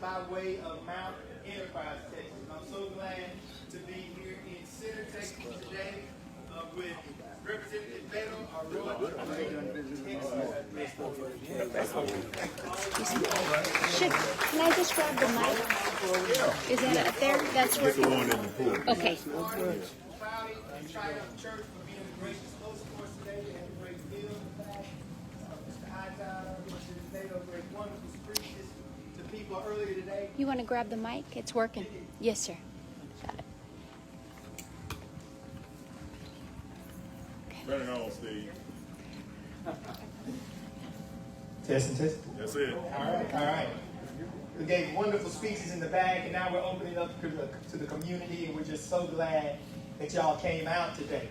by way of Mount Enterprise, Texas. I'm so glad to be here in Center, Texas today with Representative Ballot, our Royal Can I just grab the mic? Is that up there? That's working. Okay. Church for being a gracious host for us today. We have a great deal. Mr. Hightower, Mr. Nato, great wonderful speeches to people earlier today. You want to grab the mic? It's working. Yes, sir. Got it. Turn it on, Steve. Testing. That's it. All right. We gave wonderful speeches in the back, and now we're opening up to the community, and we're just so glad that y'all came out today.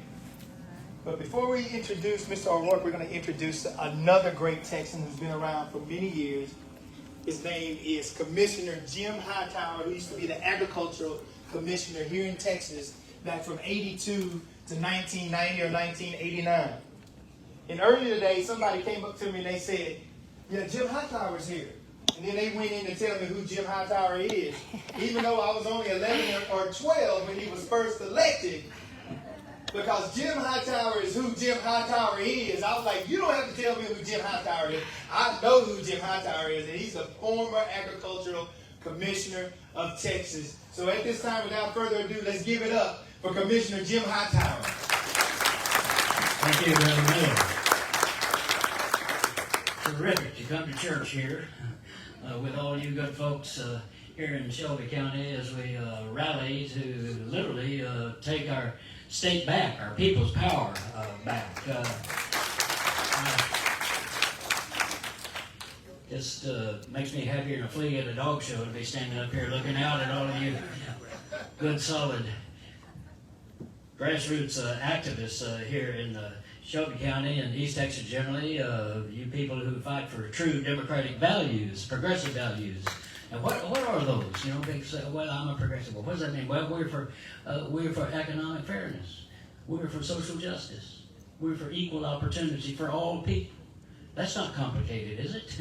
But before we introduce Mr. O'Rourke, we're going to introduce another great Texan who's been around for many years. His name is Commissioner Jim Hightower, who used to be the agricultural commissioner here in Texas back from 82 to 1990 or 1989. And earlier today, somebody came up to me and they said, yeah, Jim Hightower's here. And then they went in to tell me who Jim Hightower is, even though I was only 11 or 12 when he was first elected. Because Jim Hightower is who Jim Hightower is. I was like, you don't have to tell me who Jim Hightower is. I know who Jim Hightower is, and he's a former agricultural commissioner of Texas. So at this time, without further ado, let's give it up for Commissioner Jim Hightower. Thank you, Brother Miller. Terrific to come to church here with all you good folks here in Shelby County as we rally to literally take our state back, our people's power back. Just makes me happier than a flea at a dog show to be standing up here looking out at all of you good, solid grassroots activists here in Shelby County and East Texas generally, you people who fight for true democratic values, progressive values. And what are those? You know, people say, well, I'm a progressive. Well, what does that mean? Well, we're for economic fairness. We're for social justice. We're for equal opportunity for all people. That's not complicated, is it?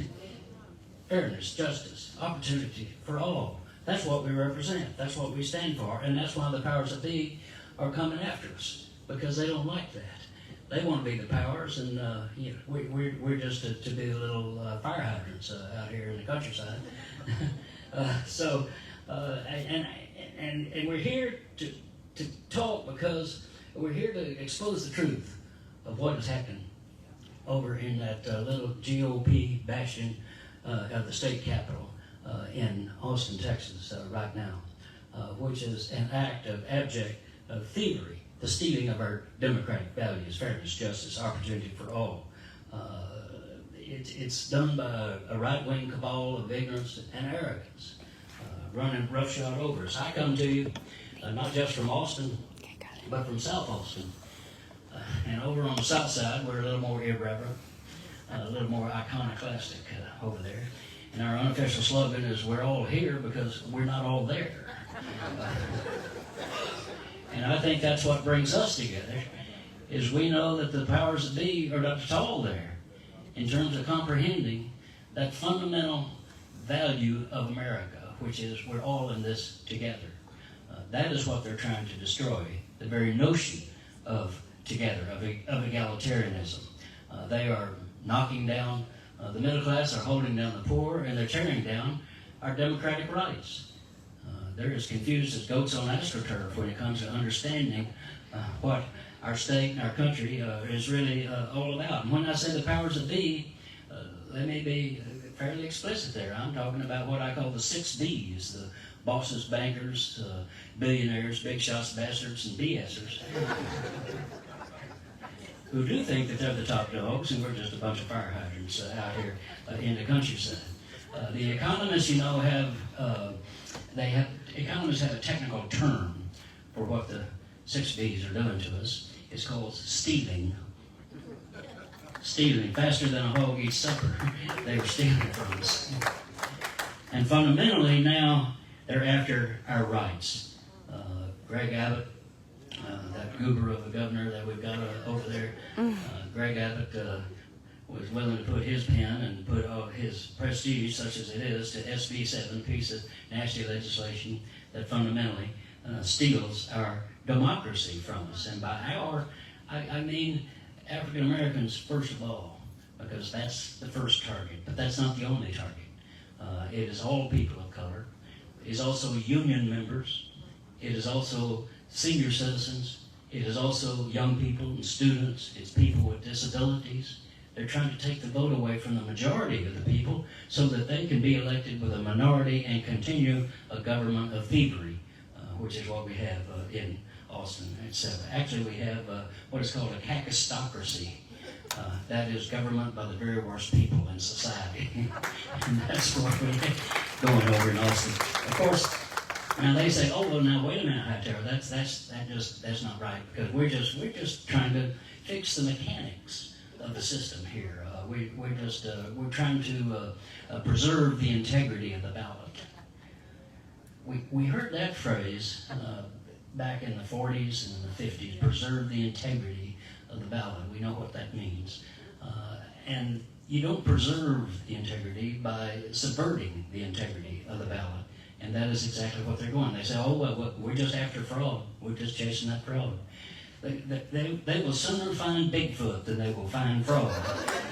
Fairness, justice, opportunity for all. That's what we represent. That's what we stand for. And that's why the powers that be are coming after us, because they don't like that. They want to be the powers, and you know, we're just to be the little fire hydrants out here in the countryside. And we're here to talk because we're here to expose the truth of what is happening over in that little GOP bastion of the state capitol in Austin, Texas, right now, which is an act of abject thievery. The stealing of our democratic values, fairness, justice, opportunity for all. It's done by a right-wing cabal of ignorance and arrogance, running roughshod over us. I come to you not just from Austin, but from South Austin. And over on the south side, we're a little more irreverent, a little more iconoclastic over there. And our unofficial slogan is, we're all here because we're not all there. And I think that's what brings us together, is we know that the powers that be are not at all there in terms of comprehending that fundamental value of America, which is we're all in this together. That is what they're trying to destroy, the very notion of together, of egalitarianism. They are knocking down the middle class, they're holding down the poor, and they're tearing down our democratic rights. They're as confused as goats on astroturf when it comes to understanding what our state and our country is really all about. And when I say the powers that be, let me be fairly explicit there. I'm talking about what I call the 6 Bs, the bosses, bankers, billionaires, big shots, bastards, and BSers, who do think that they're the top dogs and we're just a bunch of fire hydrants out here in the countryside. The economists, you know, economists have a technical term for what the 6 Bs are doing to us. It's called stealing. Stealing. Faster than a hog eats supper. They were stealing from us. And fundamentally now, they're after our rights. Greg Abbott, that goober of a governor that we've got over there, Greg Abbott was willing to put his pen and put all his prestige, such as it is, to SB 7, piece of nasty legislation that fundamentally steals our democracy from us. And by our, I mean African Americans first of all, because that's the first target, but that's not the only target. It is all people of color. It is also union members. It is also senior citizens. It is also young people and students. It's people with disabilities. They're trying to take the vote away from the majority of the people so that they can be elected with a minority and continue a government of thievery, which is what we have in Austin, etc. Actually, we have what is called a cacistocracy. That is government by the very worst people in society. And that's what we're going over in Austin. Of course, now they say, oh, well, now wait a minute, Hightower, that's not right, because we're just trying to fix the mechanics of the system here. We're trying to preserve the integrity of the ballot. We heard that phrase back in the 40s and the 50s, preserve the integrity of the ballot. We know what that means. And you don't preserve the integrity by subverting the integrity of the ballot. And that is exactly what they're going. They say, oh, well, we're just after fraud. We're just chasing that fraud. They will sooner find Bigfoot than they will find fraud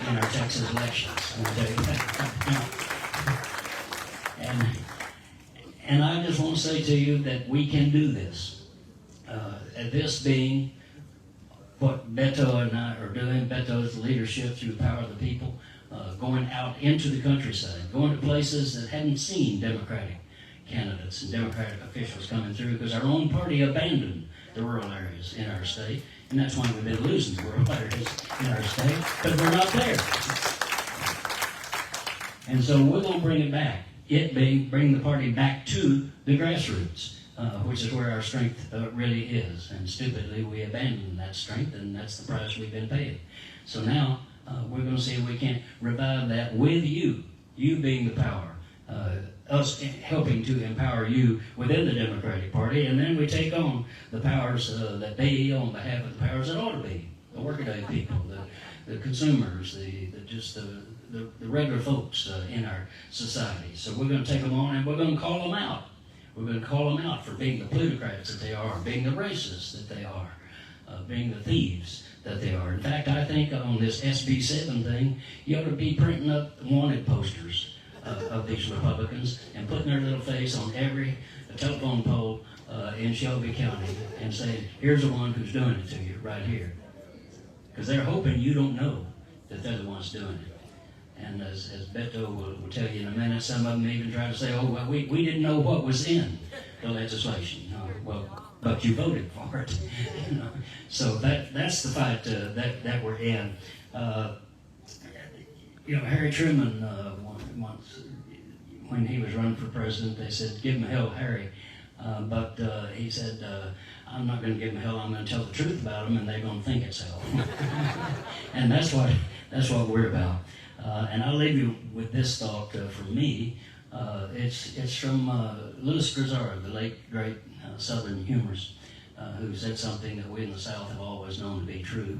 in our Texas elections. I'm going to tell you that. And I just want to say to you that we can do this. This being what Beto and I are doing. Beto's leadership through the power of the people, going out into the countryside, going to places that hadn't seen Democratic candidates and Democratic officials coming through because our own party abandoned the rural areas in our state, and that's why we've been losing the rural areas in our state, but we're not there. And so we're going to bring it back, bring the party back to the grassroots, which is where our strength really is. And stupidly, we abandoned that strength, and that's the price we've been paying. So now we're going to see if we can't revive that with you being the power, us helping to empower you within the Democratic Party, and then we take on the powers that be on behalf of the powers that ought to be, the workaday people, the consumers, the regular folks in our society. So we're going to take them on and we're going to call them out. We're going to call them out for being the plutocrats that they are, being the racists that they are, being the thieves that they are. In fact, I think on this SB 7 thing, you ought to be printing up wanted posters of these Republicans and putting their little face on every telephone pole in Shelby County and saying, here's the one who's doing it to you right here. Because they're hoping you don't know that they're the ones doing it. And as Beto will tell you in a minute, some of them even try to say, oh, well, we didn't know what was in the legislation. Well, but you voted for it. So that's the fight that we're in. Harry Truman, once, when he was running for president, they said, give him hell, Harry. But he said, I'm not going to give them hell, I'm going to tell the truth about them, and they're going to think it's hell. And that's what we're about. And I'll leave you with this thought from me. It's from Louis Grizzard, the late, great Southern humorist, who said something that we in the South have always known to be true.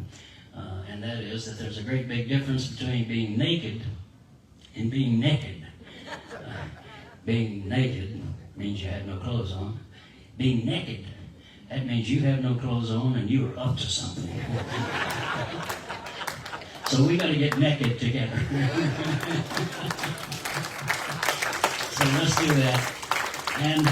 And that is that there's a great big difference between being naked and being naked. Being naked means you have no clothes on. Being naked, that means you have no clothes on and you are up to something. So we got to get naked together. So let's do that. And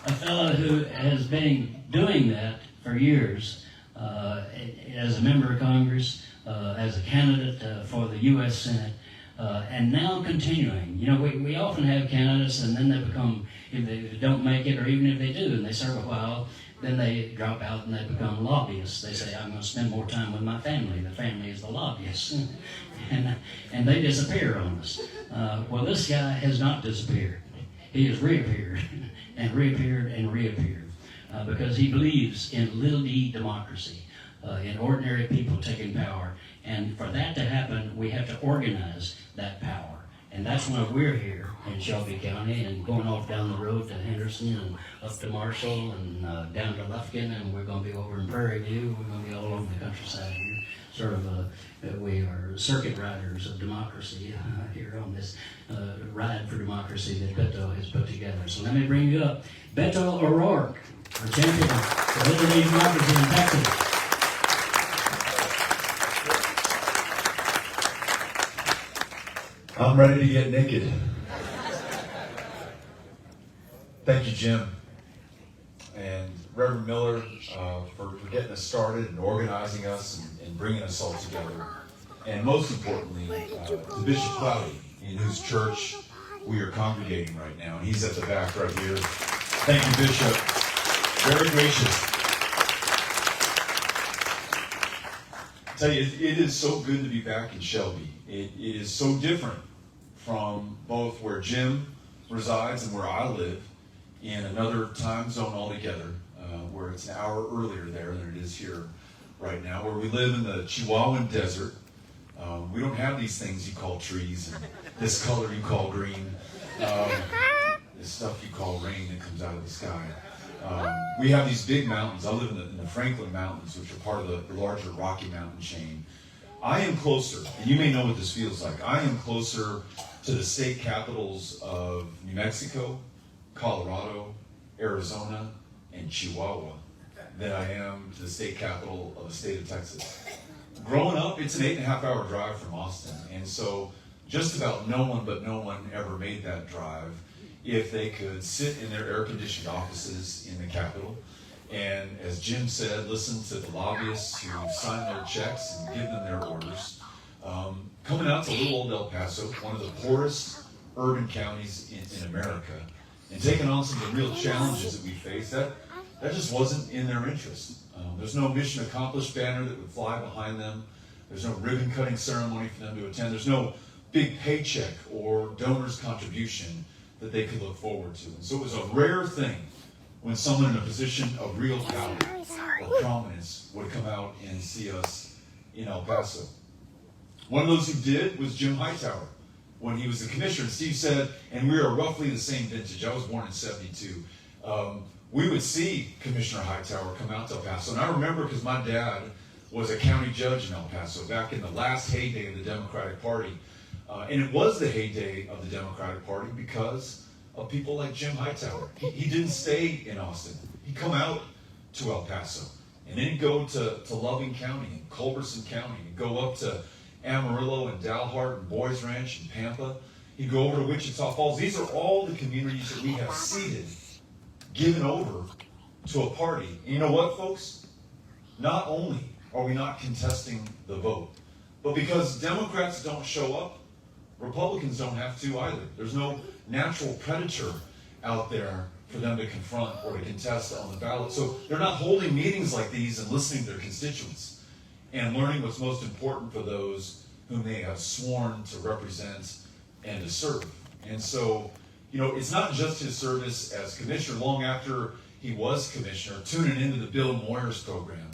a fellow who has been doing that for years, as a member of Congress, as a candidate for the U.S. Senate, and now continuing. We often have candidates and then they become, if they don't make it, or even if they do and they serve a while, then they drop out and they become lobbyists. They say, I'm going to spend more time with my family. The family is the lobbyists. and they disappear on us. Well, this guy has not disappeared. He has reappeared and reappeared and reappeared because he believes in little d democracy, in ordinary people taking power. And for that to happen, we have to organize that power. And that's why we're here in Shelby County and going off down the road to Henderson and up to Marshall and down to Lufkin, and we're going to be over in Prairie View. We're going to be all over the countryside here. sort of we are circuit riders of democracy here on this ride for democracy that Beto has put together. So let me bring you up Beto O'Rourke, our champion for liberty and democracy in Texas. I'm ready to get naked. Thank you, Jim. And Reverend Miller for getting us started and organizing us and bringing us all together. And most importantly, to Bishop Cloudy, in whose church we are congregating right now. And he's at the back right here. Thank you, Bishop. Very gracious. I tell you, it is so good to be back in Shelby. It is so different from both where Jim resides and where I live, in another time zone altogether, where it's an hour earlier there than it is here right now, where we live in the Chihuahuan desert. We don't have these things you call trees, and this color you call green, this stuff you call rain that comes out of the sky. We have these big mountains. I live in the Franklin Mountains, which are part of the larger Rocky Mountain chain. I am closer, and you may know what this feels like, I am closer to the state capitals of New Mexico, Colorado, Arizona, and Chihuahua than I am to the state capital of the state of Texas. Growing up, it's an 8.5-hour drive from Austin, and so just about no one ever made that drive if they could sit in their air-conditioned offices in the Capitol and, as Jim said, listen to the lobbyists who sign their checks and give them their orders. Coming out to little old El Paso, one of the poorest urban counties in America, and taking on some of the real challenges that we face, that just wasn't in their interest. There's no mission accomplished banner that would fly behind them. There's no ribbon cutting ceremony for them to attend. There's no big paycheck or donor's contribution that they could look forward to. And so it was a rare thing when someone in a position of real power or prominence would come out and see us in El Paso. One of those who did was Jim Hightower when he was the commissioner. Steve said, and we are roughly the same vintage. I was born in 72. We would see Commissioner Hightower come out to El Paso. And I remember because my dad was a county judge in El Paso back in the last heyday of the Democratic Party. And it was the heyday of the Democratic Party because of people like Jim Hightower. He didn't stay in Austin. He'd come out to El Paso. And then he'd go to Loving County and Culberson County. He'd go up to Amarillo and Dalhart and Boys Ranch and Pampa. He'd go over to Wichita Falls. These are all the communities that we have seeded, given over to a party. And you know what, folks? Not only are we not contesting the vote, but because Democrats don't show up, Republicans don't have to either. There's no natural predator out there for them to confront or to contest on the ballot. So they're not holding meetings like these and listening to their constituents and learning what's most important for those whom they have sworn to represent and to serve. And so, you know, it's not just his service as commissioner. Long after he was commissioner, tuning into the Bill Moyers program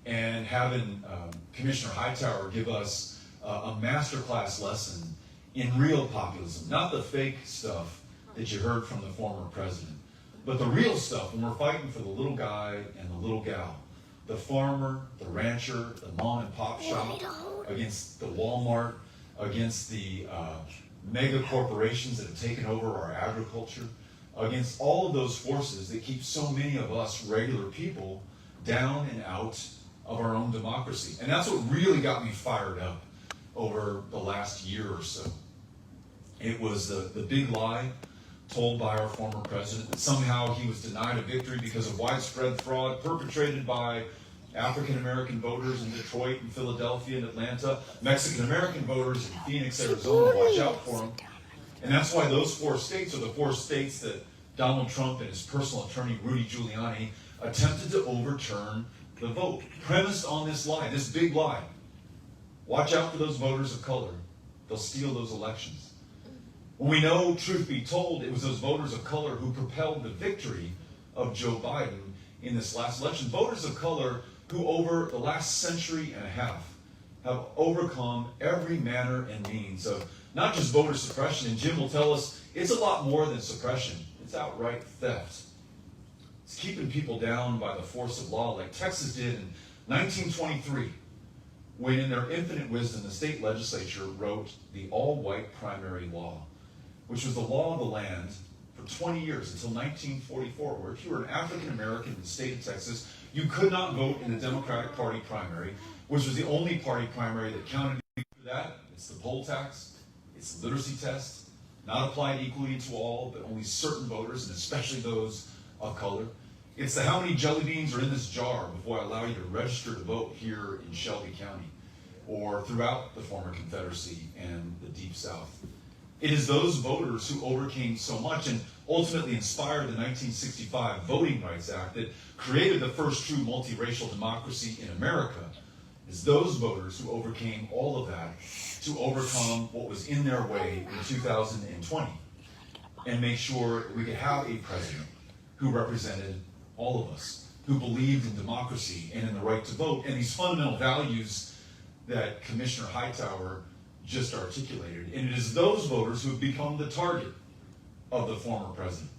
and having Commissioner Hightower give us a masterclass lesson in real populism, not the fake stuff that you heard from the former president, but the real stuff when we're fighting for the little guy and the little gal, the farmer, the rancher, the mom and pop shop, against the Walmart, against the mega corporations that have taken over our agriculture, against all of those forces that keep so many of us regular people down and out of our own democracy. And that's what really got me fired up over the last year or so. It was the big lie told by our former president that somehow he was denied a victory because of widespread fraud perpetrated by African-American voters in Detroit and Philadelphia and Atlanta, Mexican-American voters in Phoenix, Arizona. Watch out for them. And that's why those 4 states are the 4 states that Donald Trump and his personal attorney, Rudy Giuliani, attempted to overturn the vote, premised on this lie, this big lie. Watch out for those voters of color. They'll steal those elections. When we know, truth be told, it was those voters of color who propelled the victory of Joe Biden in this last election. Voters of color who over the last century and a half have overcome every manner and means of not just voter suppression, and Jim will tell us it's a lot more than suppression. It's outright theft. It's keeping people down by the force of law like Texas did in 1923 when in their infinite wisdom, the state legislature wrote the all-white primary law, which was the law of the land for 20 years until 1944, where if you were an African American in the state of Texas, you could not vote in the Democratic Party primary, which was the only party primary that counted for that. It's the poll tax, it's the literacy test, not applied equally to all, but only certain voters, and especially those of color. It's the how many jelly beans are in this jar before I allow you to register to vote here in Shelby County, or throughout the former Confederacy and the Deep South. It is those voters who overcame so much and ultimately inspired the 1965 Voting Rights Act that created the first true multiracial democracy in America. It's those voters who overcame all of that to overcome what was in their way in 2020 and make sure we could have a president who represented all of us, who believed in democracy and in the right to vote, and these fundamental values that Commissioner Hightower just articulated. And it is those voters who have become the target of the former president.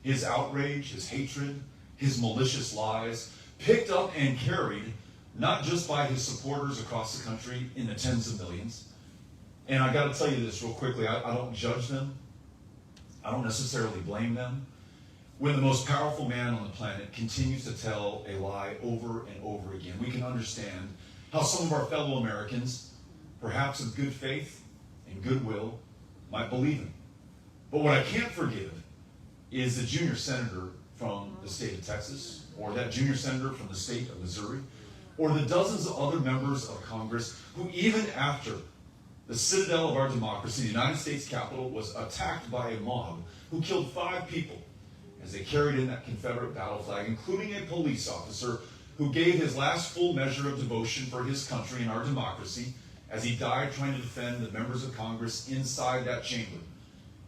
His outrage, his hatred, his malicious lies, picked up and carried not just by his supporters across the country in the tens of millions. And I got to tell you this real quickly, I don't judge them. I don't necessarily blame them. When the most powerful man on the planet continues to tell a lie over and over again, we can understand how some of our fellow Americans, perhaps of good faith and goodwill, might believe him. But what I can't forgive is the junior senator from the state of Texas, or that junior senator from the state of Missouri, or the dozens of other members of Congress who, even after the citadel of our democracy, the United States Capitol, was attacked by a mob who killed 5 people as they carried in that Confederate battle flag, including a police officer who gave his last full measure of devotion for his country and our democracy as he died trying to defend the members of Congress inside that chamber.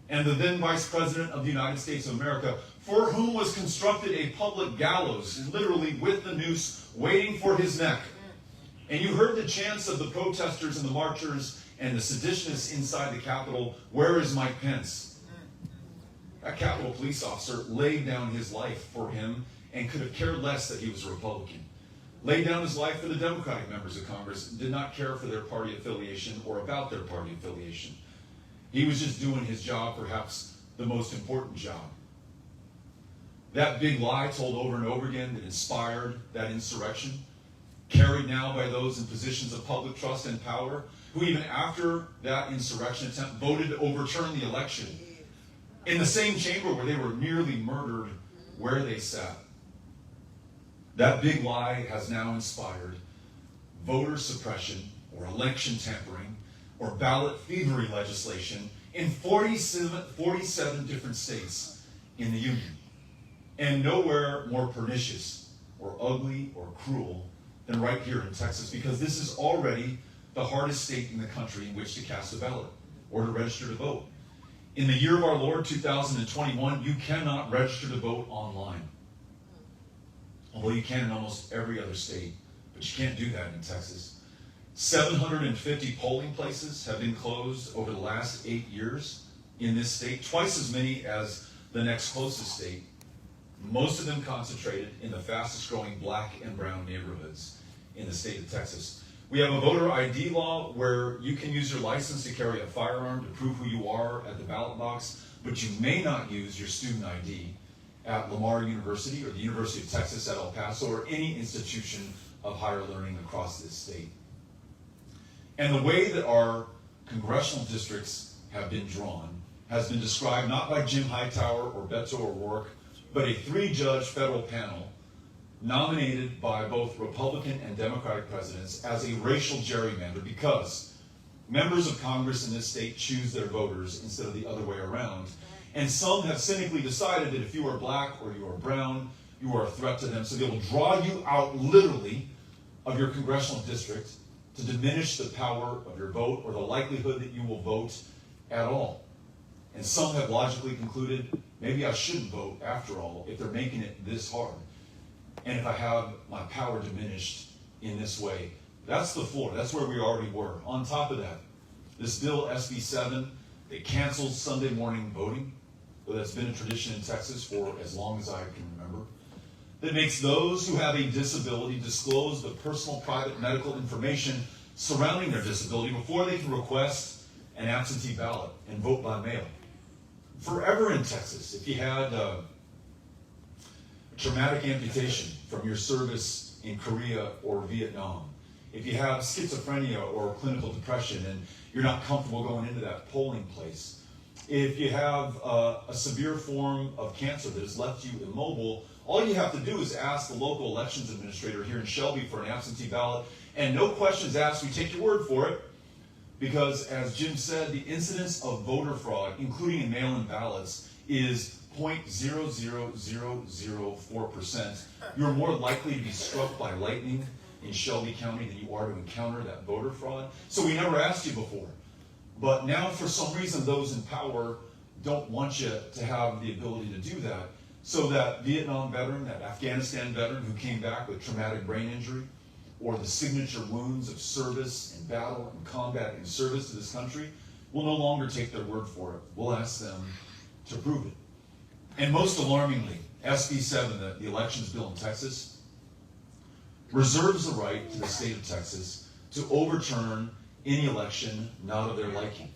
And the then Vice President of the United States of America, for whom was constructed a public gallows, literally with the noose waiting for his neck. And you heard the chants of the protesters and the marchers and the seditionists inside the Capitol, "Where is Mike Pence?" That Capitol police officer laid down his life for him and could have cared less that he was a Republican. Laid down his life for the Democratic members of Congress, did not care for their party affiliation or about their party affiliation. He was just doing his job, perhaps the most important job. That big lie told over and over again that inspired that insurrection, carried now by those in positions of public trust and power, who even after that insurrection attempt voted to overturn the election in the same chamber where they were nearly murdered where they sat. That big lie has now inspired voter suppression or election tampering or ballot thievery legislation in 47 different states in the Union. And nowhere more pernicious or ugly or cruel than right here in Texas, because this is already the hardest state in the country in which to cast a ballot or to register to vote. In the year of our Lord, 2021, you cannot register to vote online. Although you can in almost every other state, but you can't do that in Texas. 750 polling places have been closed over the last 8 years in this state, twice as many as the next closest state, most of them concentrated in the fastest growing black and brown neighborhoods in the state of Texas. We have a voter ID law where you can use your license to carry a firearm to prove who you are at the ballot box, but you may not use your student ID at Lamar University or the University of Texas at El Paso or any institution of higher learning across this state. And the way that our congressional districts have been drawn has been described not by Jim Hightower or Beto O'Rourke, but a 3-judge federal panel nominated by both Republican and Democratic presidents as a racial gerrymander, because members of Congress in this state choose their voters instead of the other way around. And some have cynically decided that if you are black or you are brown, you are a threat to them. So they will draw you out literally of your congressional district to diminish the power of your vote or the likelihood that you will vote at all. And some have logically concluded, maybe I shouldn't vote after all if they're making it this hard. And if I have my power diminished in this way. That's the floor. That's where we already were. On top of that, this bill, SB 7, they canceled Sunday morning voting. Well, that's been a tradition in Texas for as long as I can remember. that makes those who have a disability disclose the personal private medical information surrounding their disability before they can request an absentee ballot and vote by mail. Forever in Texas, if you had a traumatic amputation from your service in Korea or Vietnam, if you have schizophrenia or clinical depression and you're not comfortable going into that polling place, if you have a severe form of cancer that has left you immobile, all you have to do is ask the local elections administrator here in Shelby for an absentee ballot, and no questions asked, we take your word for it, because as Jim said, the incidence of voter fraud, including in mail-in ballots, is 0.00004%. You're more likely to be struck by lightning in Shelby County than you are to encounter that voter fraud. So we never asked you before. But now, for some reason, those in power don't want you to have the ability to do that. So that Vietnam veteran, that Afghanistan veteran who came back with traumatic brain injury, or the signature wounds of service and battle and combat and service to this country, will no longer take their word for it. We'll ask them to prove it. And most alarmingly, SB 7, the elections bill in Texas, reserves the right to the state of Texas to overturn any election not of their liking.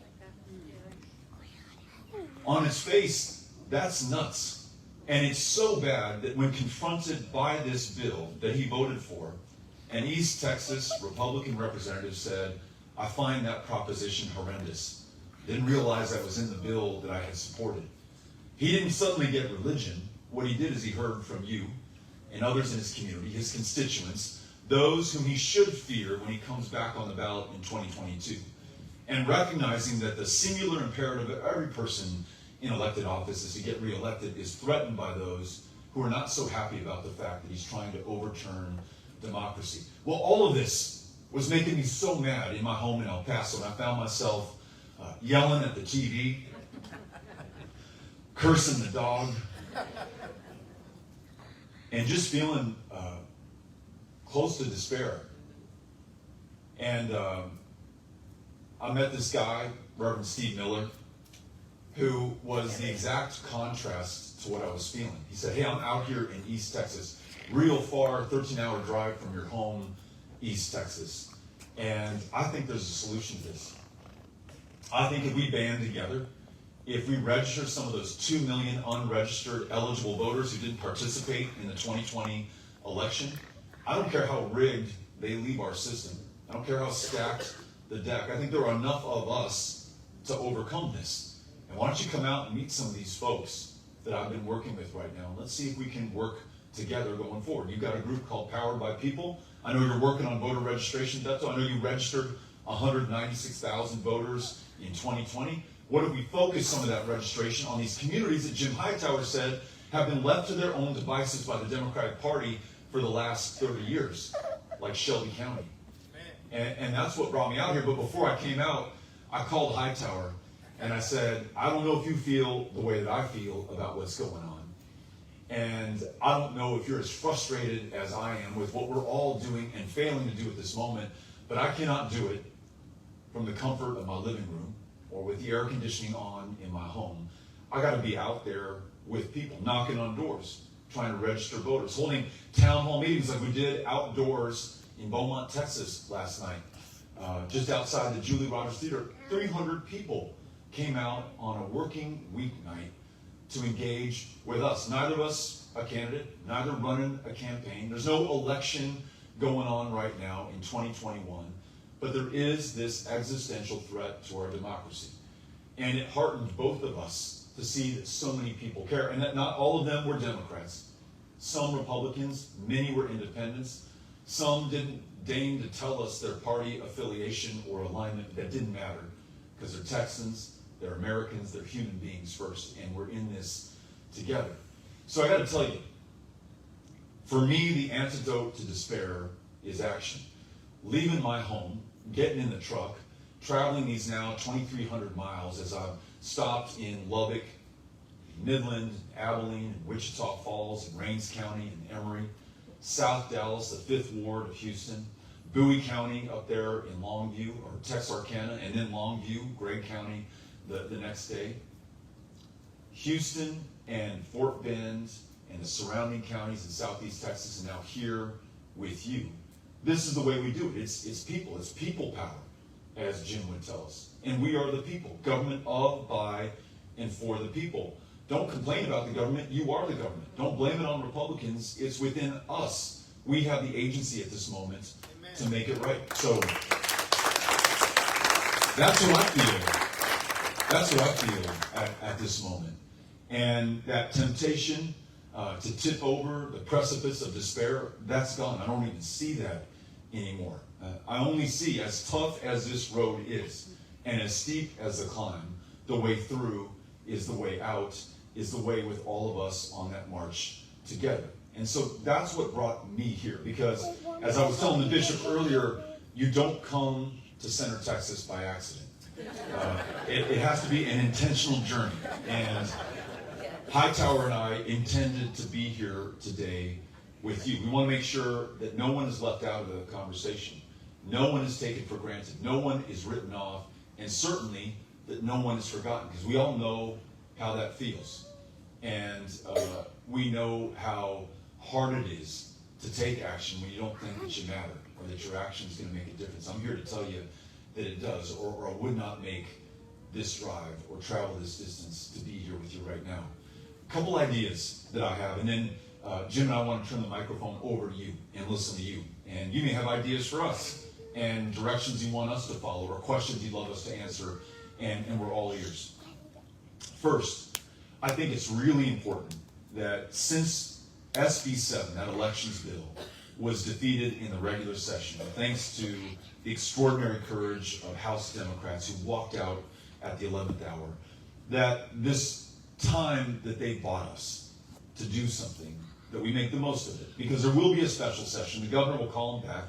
On its face, that's nuts. And it's so bad that when confronted by this bill that he voted for, an East Texas Republican representative said, I find that proposition horrendous. Didn't realize that was in the bill that I had supported. He didn't suddenly get religion. What he did is he heard from you and others in his community, his constituents, those whom he should fear when he comes back on the ballot in 2022. And recognizing that the singular imperative of every person in elected office is to get reelected is threatened by those who are not so happy about the fact that he's trying to overturn democracy. Well, all of this was making me so mad in my home in El Paso, and I found myself yelling at the TV, cursing the dog, and just feeling close to despair. And I met this guy, Reverend Steve Miller, who was the exact contrast to what I was feeling. He said, hey, I'm out here in East Texas, real far, 13-hour drive from your home, East Texas. And I think there's a solution to this. I think if we band together, if we register some of those 2 million unregistered eligible voters who didn't participate in the 2020 election, I don't care how rigged they leave our system. I don't care how stacked the deck. I think there are enough of us to overcome this. And why don't you come out and meet some of these folks that I've been working with right now. Let's see if we can work together going forward. You've got a group called Powered by People. I know you're working on voter registration. I know you registered 196,000 voters in 2020. What if we focus some of that registration on these communities that Jim Hightower said have been left to their own devices by the Democratic Party for the last 30 years, like Shelby County. And that's what brought me out here. But before I came out, I called Hightower and I said, I don't know if you feel the way that I feel about what's going on. And I don't know if you're as frustrated as I am with what we're all doing and failing to do at this moment, but I cannot do it from the comfort of my living room or with the air conditioning on in my home. I got to be out there with people, knocking on doors, trying to register voters, holding town hall meetings like we did outdoors in Beaumont, Texas last night, just outside the Julie Rogers Theater. 300 people came out on a working weeknight to engage with us. Neither of us a candidate, neither running a campaign. There's no election going on right now in 2021, but there is this existential threat to our democracy. And it heartened both of us to see that so many people care, and that not all of them were Democrats. Some Republicans, many were independents. Some didn't deign to tell us their party affiliation or alignment. That didn't matter, because they're Texans, they're Americans, they're human beings first, and we're in this together. So I got to tell you, for me, the antidote to despair is action. Leaving my home, getting in the truck, traveling these now 2,300 miles as I've stopped in Lubbock, Midland, Abilene, Wichita Falls, and Rains County, and Emory, South Dallas, the 5th Ward of Houston, Bowie County up there in Longview, or Texarkana, and then Longview, Gregg County the next day. Houston and Fort Bend and the surrounding counties in Southeast Texas, and now here with you. This is the way we do it. It's people power, as Jim would tell us. And we are the people, government of, by, and for the people. Don't complain about the government. You are the government. Don't blame it on Republicans. It's within us. We have the agency at this moment to make it right. So that's what I feel. That's what I feel at this moment. And that temptation to tip over the precipice of despair, that's gone. I don't even see that anymore. I only see, as tough as this road is, and as steep as the climb, the way through is the way out, is the way with all of us on that march together. And so that's what brought me here, because as I was telling the bishop earlier, you don't come to Center Texas by accident. It has to be an intentional journey. And Hightower and I intended to be here today with you. We want to make sure that no one is left out of the conversation. No one is taken for granted. No one is written off. And certainly that no one is forgotten, because we all know how that feels. And we know how hard it is to take action when you don't think that you matter or that your action is going to make a difference. I'm here to tell you that it does, or I would not make this drive or travel this distance to be here with you right now. A couple ideas that I have, and then Jim and I want to turn the microphone over to you and listen to you. And you may have ideas for us and directions you want us to follow or questions you'd love us to answer, and we're all ears. First, I think it's really important that since SB 7, that elections bill, was defeated in the regular session, thanks to the extraordinary courage of House Democrats who walked out at the 11th hour, that this time that they bought us to do something, that we make the most of it. Because there will be a special session. The governor will call him back.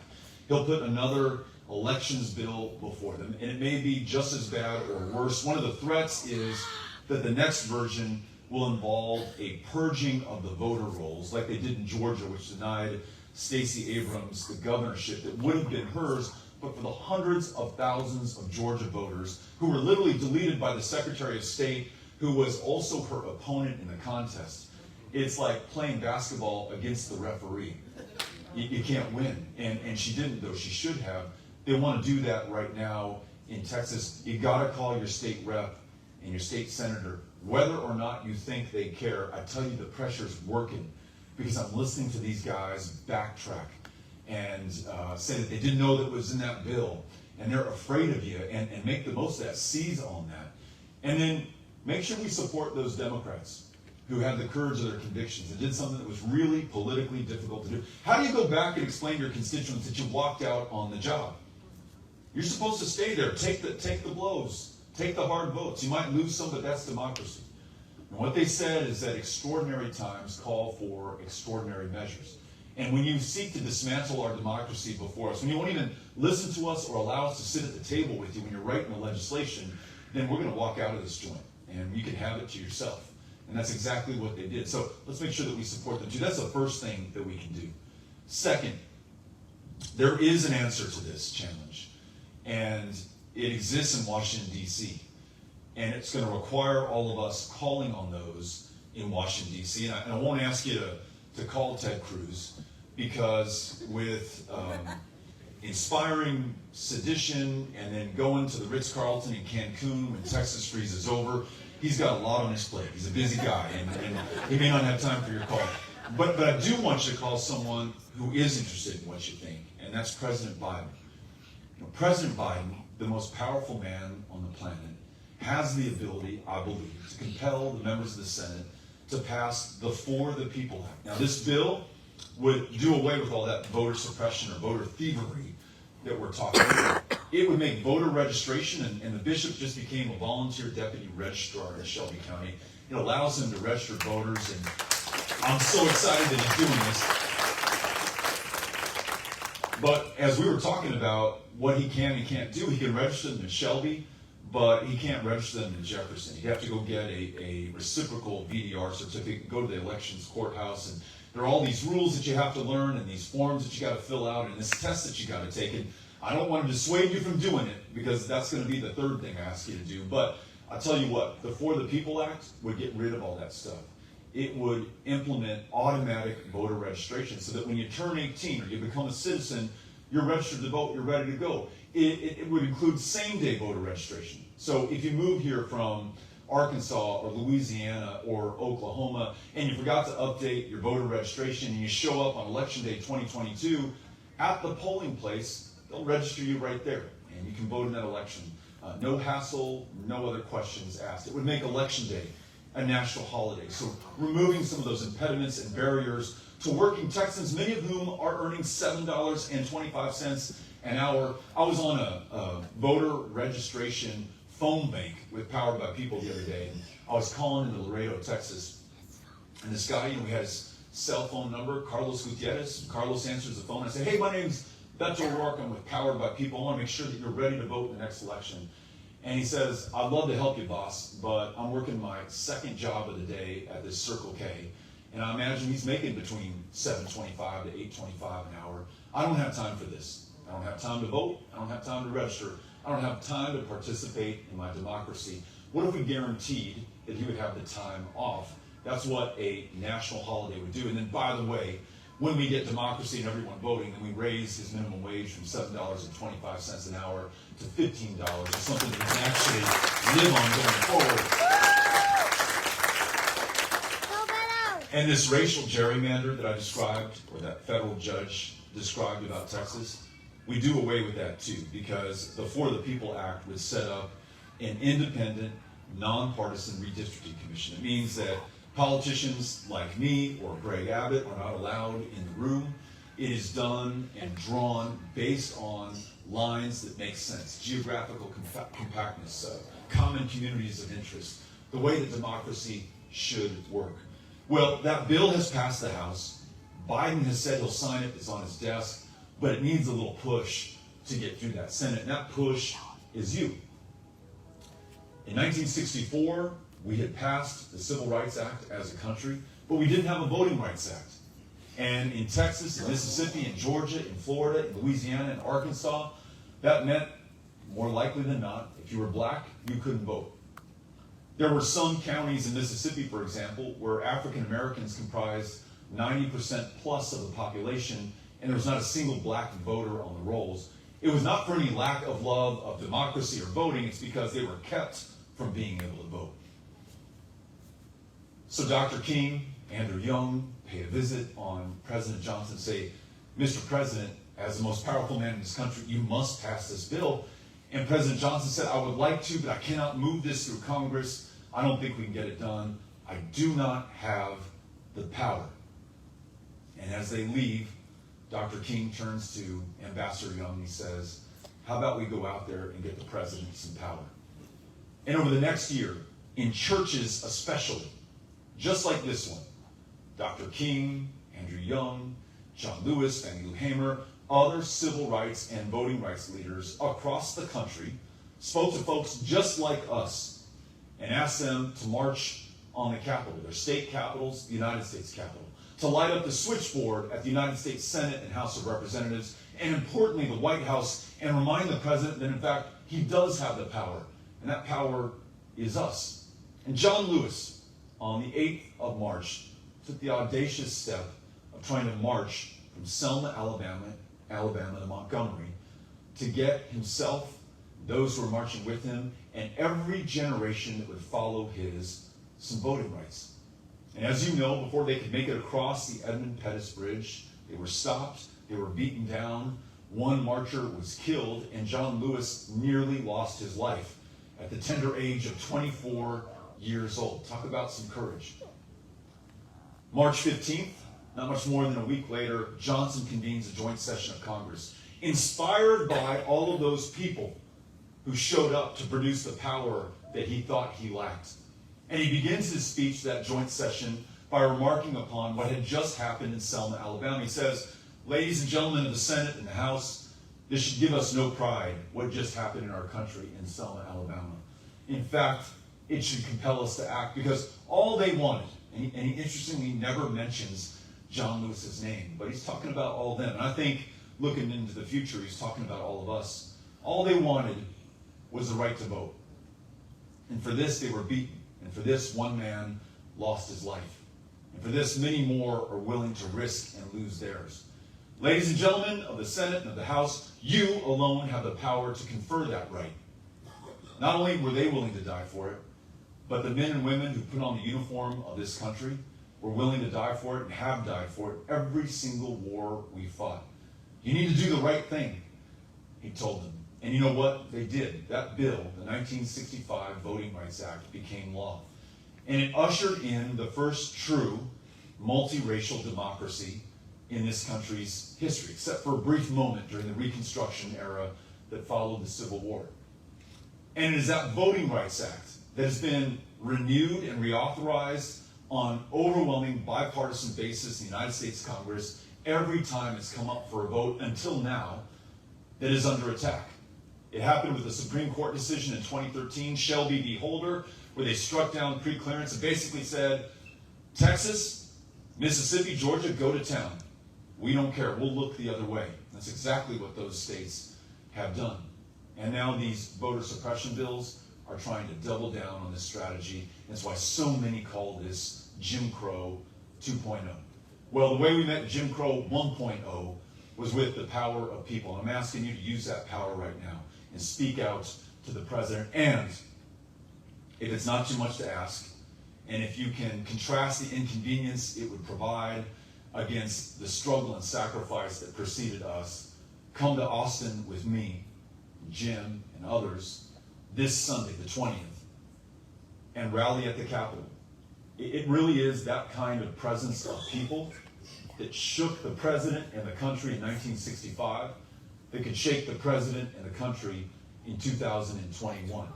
He'll put another elections bill before them, and it may be just as bad or worse. One of the threats is that the next version will involve a purging of the voter rolls, like they did in Georgia, which denied Stacey Abrams the governorship that would have been hers, but for the hundreds of thousands of Georgia voters who were literally deleted by the Secretary of State, who was also her opponent in the contest. It's like playing basketball against the referee. You can't win. And she didn't, though she should have. They want to do that right now in Texas. You got to call your state rep and your state senator, whether or not you think they care. I tell you, the pressure's working, because I'm listening to these guys backtrack and say that they didn't know that it was in that bill, and they're afraid of you, and make the most of that, seize on that. And then make sure we support those Democrats who had the courage of their convictions and did something that was really politically difficult to do. How do you go back and explain to your constituents that you walked out on the job? You're supposed to stay there, take the blows, take the hard votes. You might lose some, but that's democracy. And what they said is that extraordinary times call for extraordinary measures. And when you seek to dismantle our democracy before us, when you won't even listen to us or allow us to sit at the table with you when you're writing the legislation, then we're going to walk out of this joint, and you can have it to yourself. And that's exactly what they did. So let's make sure that we support them too. That's the first thing that we can do. Second, there is an answer to this challenge, and it exists in Washington, D.C., and it's going to require all of us calling on those in Washington, D.C. And I won't ask you to call Ted Cruz, because with inspiring sedition and then going to the Ritz-Carlton in Cancun when Texas freezes over, he's got a lot on his plate. He's a busy guy, and he may not have time for your call. But I do want you to call someone who is interested in what you think, and that's President Biden. You know, President Biden, the most powerful man on the planet, has the ability, I believe, to compel the members of the Senate to pass the For the People Act. Now, this bill would do away with all that voter suppression or voter thievery that we're talking about. It would make voter registration, and the bishop just became a volunteer deputy registrar in Shelby County. It allows him to register voters, and I'm so excited that he's doing this. But as we were talking about what he can and can't do, he can register them in Shelby, but he can't register them in Jefferson. You have to go get a reciprocal VDR certificate, go to the elections courthouse, and there are all these rules that you have to learn, and these forms that you got to fill out, and this test that you got to take. And I don't want to dissuade you from doing it, because that's going to be the third thing I ask you to do. But I'll tell you what, the For the People Act would get rid of all that stuff. it would implement automatic voter registration so that when you turn 18 or you become a citizen, you're registered to vote, you're ready to go. It would include same-day voter registration. So if you move here from Arkansas or Louisiana or Oklahoma and you forgot to update your voter registration and you show up on Election Day 2022, at the polling place, they'll register you right there and you can vote in that election. No hassle, no other questions asked. It would make Election Day a national holiday. So removing some of those impediments and barriers to working Texans, many of whom are earning $7.25 an hour. I was on a voter registration phone bank with Powered by People the other day. And I was calling into Laredo, Texas. And this guy, we had his cell phone number, Carlos Gutierrez. Carlos answers the phone. I say, hey, my name's Beto O'Rourke. I'm with Powered by People. I want to make sure that you're ready to vote in the next election. And he says, I'd love to help you, boss, but I'm working my second job of the day at this Circle K. And I imagine he's making between $7.25 to $8.25 an hour. I don't have time for this. I don't have time to vote. I don't have time to register. I don't have time to participate in my democracy. What if we guaranteed that he would have the time off? That's what a national holiday would do. And then, by the way, when we get democracy and everyone voting, then we raise his minimum wage from $7.25 an hour to $15, or something that he can actually live on going forward. And this racial gerrymander that I described, or that federal judge described about Texas, we do away with that too, because the For the People Act would set up an independent, nonpartisan redistricting commission. It means that politicians like me or Greg Abbott are not allowed in the room. It is done and drawn based on lines that make sense, geographical compactness, common communities of interest, the way that democracy should work. Well, that bill has passed the House. Biden has said he'll sign it. It's on his desk. But it needs a little push to get through that Senate. And that push is you. In 1964, we had passed the Civil Rights Act as a country, but we didn't have a Voting Rights Act. And in Texas, in Mississippi, in Georgia, in Florida, in Louisiana, in Arkansas, that meant, more likely than not, if you were black, you couldn't vote. There were some counties in Mississippi, for example, where African Americans comprised 90% plus of the population, and there was not a single black voter on the rolls. It was not for any lack of love of democracy or voting, it's because they were kept from being able to vote. So Dr. King, Andrew Young, paid a visit on President Johnson, say, Mr. President, as the most powerful man in this country, you must pass this bill. And President Johnson said, I would like to, but I cannot move this through Congress. I don't think we can get it done. I do not have the power. And as they leave, Dr. King turns to Ambassador Young and he says, how about we go out there and get the president some power? And over the next year, in churches especially, just like this one, Dr. King, Andrew Young, John Lewis, Fannie Lou Hamer, other civil rights and voting rights leaders across the country spoke to folks just like us and asked them to march on the Capitol, their state capitals, the United States Capitol, to light up the switchboard at the United States Senate and House of Representatives, and importantly, the White House, and remind the president that, in fact, he does have the power, and that power is us. And John Lewis, on the 8th of March, took the audacious step of trying to march from Selma, Alabama to Montgomery to get himself, those who were marching with him, and every generation that would follow his some voting rights. And as you know, before they could make it across the Edmund Pettus Bridge, they were stopped, they were beaten down, one marcher was killed, and John Lewis nearly lost his life at the tender age of 24 years old. Talk about some courage. March 15th, not much more than a week later, Johnson convenes a joint session of Congress, inspired by all of those people who showed up to produce the power that he thought he lacked. And he begins his speech, that joint session, by remarking upon what had just happened in Selma, Alabama. He says, ladies and gentlemen of the Senate and the House, this should give us no pride, what just happened in our country in Selma, Alabama. In fact, it should compel us to act, because all they wanted, and he interestingly never mentions John Lewis's name, but he's talking about all of them. And I think, looking into the future, he's talking about all of us. All they wanted was the right to vote. And for this, they were beaten. And for this, one man lost his life. And for this, many more are willing to risk and lose theirs. Ladies and gentlemen of the Senate and of the House, you alone have the power to confer that right. Not only were they willing to die for it, but the men and women who put on the uniform of this country were willing to die for it and have died for it every single war we fought. You need to do the right thing, he told them. And you know what? They did. That bill, the 1965 Voting Rights Act, became law. And it ushered in the first true multiracial democracy in this country's history, except for a brief moment during the Reconstruction era that followed the Civil War. And it is that Voting Rights Act that has been renewed and reauthorized on overwhelming bipartisan basis in the United States Congress every time it's come up for a vote until now that is under attack. It happened with the Supreme Court decision in 2013, Shelby v. Holder, where they struck down preclearance and basically said, Texas, Mississippi, Georgia, go to town. We don't care. We'll look the other way. That's exactly what those states have done. And now these voter suppression bills are trying to double down on this strategy. That's why so many call this Jim Crow 2.0. Well, the way we met Jim Crow 1.0 was with the power of people. And I'm asking you to use that power right now and speak out to the president. And if it's not too much to ask, and if you can contrast the inconvenience it would provide against the struggle and sacrifice that preceded us, come to Austin with me, Jim, and others this Sunday, the 20th, and rally at the Capitol. It really is that kind of presence of people that shook the president and the country in 1965, that could shake the president and the country in 2021.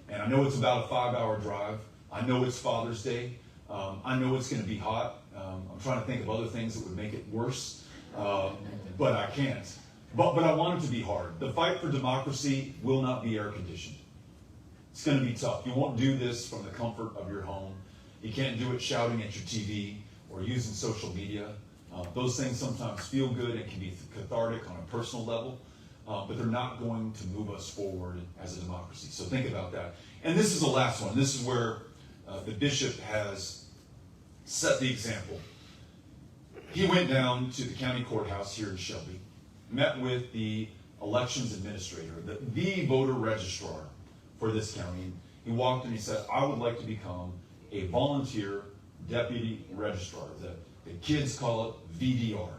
And I know it's about a 5-hour drive. I know it's Father's Day. I know it's going to be hot. I'm trying to think of other things that would make it worse, but I can't. But I want it to be hard. The fight for democracy will not be air-conditioned. It's going to be tough. You won't do this from the comfort of your home. You can't do it shouting at your TV or using social media. Those things sometimes feel good and can be cathartic on a personal level, but they're not going to move us forward as a democracy. So think about that. And this is the last one. This is where the bishop has set the example. He went down to the county courthouse here in Shelby, met with the elections administrator, the voter registrar for this county. He walked and he said, I would like to become a volunteer deputy registrar. The kids call it VDR.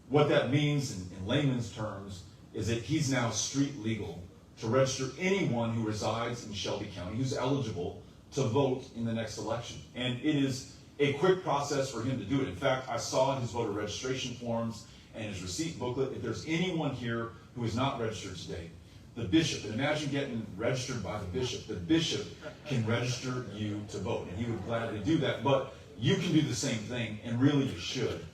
What that means in layman's terms is that he's now street legal to register anyone who resides in Shelby County who's eligible to vote in the next election. And it is a quick process for him to do it. In fact, I saw his voter registration forms and his receipt booklet. If there's anyone here who is not registered today, the bishop, and imagine getting registered by the bishop can register you to vote, and he would gladly do that, but you can do the same thing, and really you should.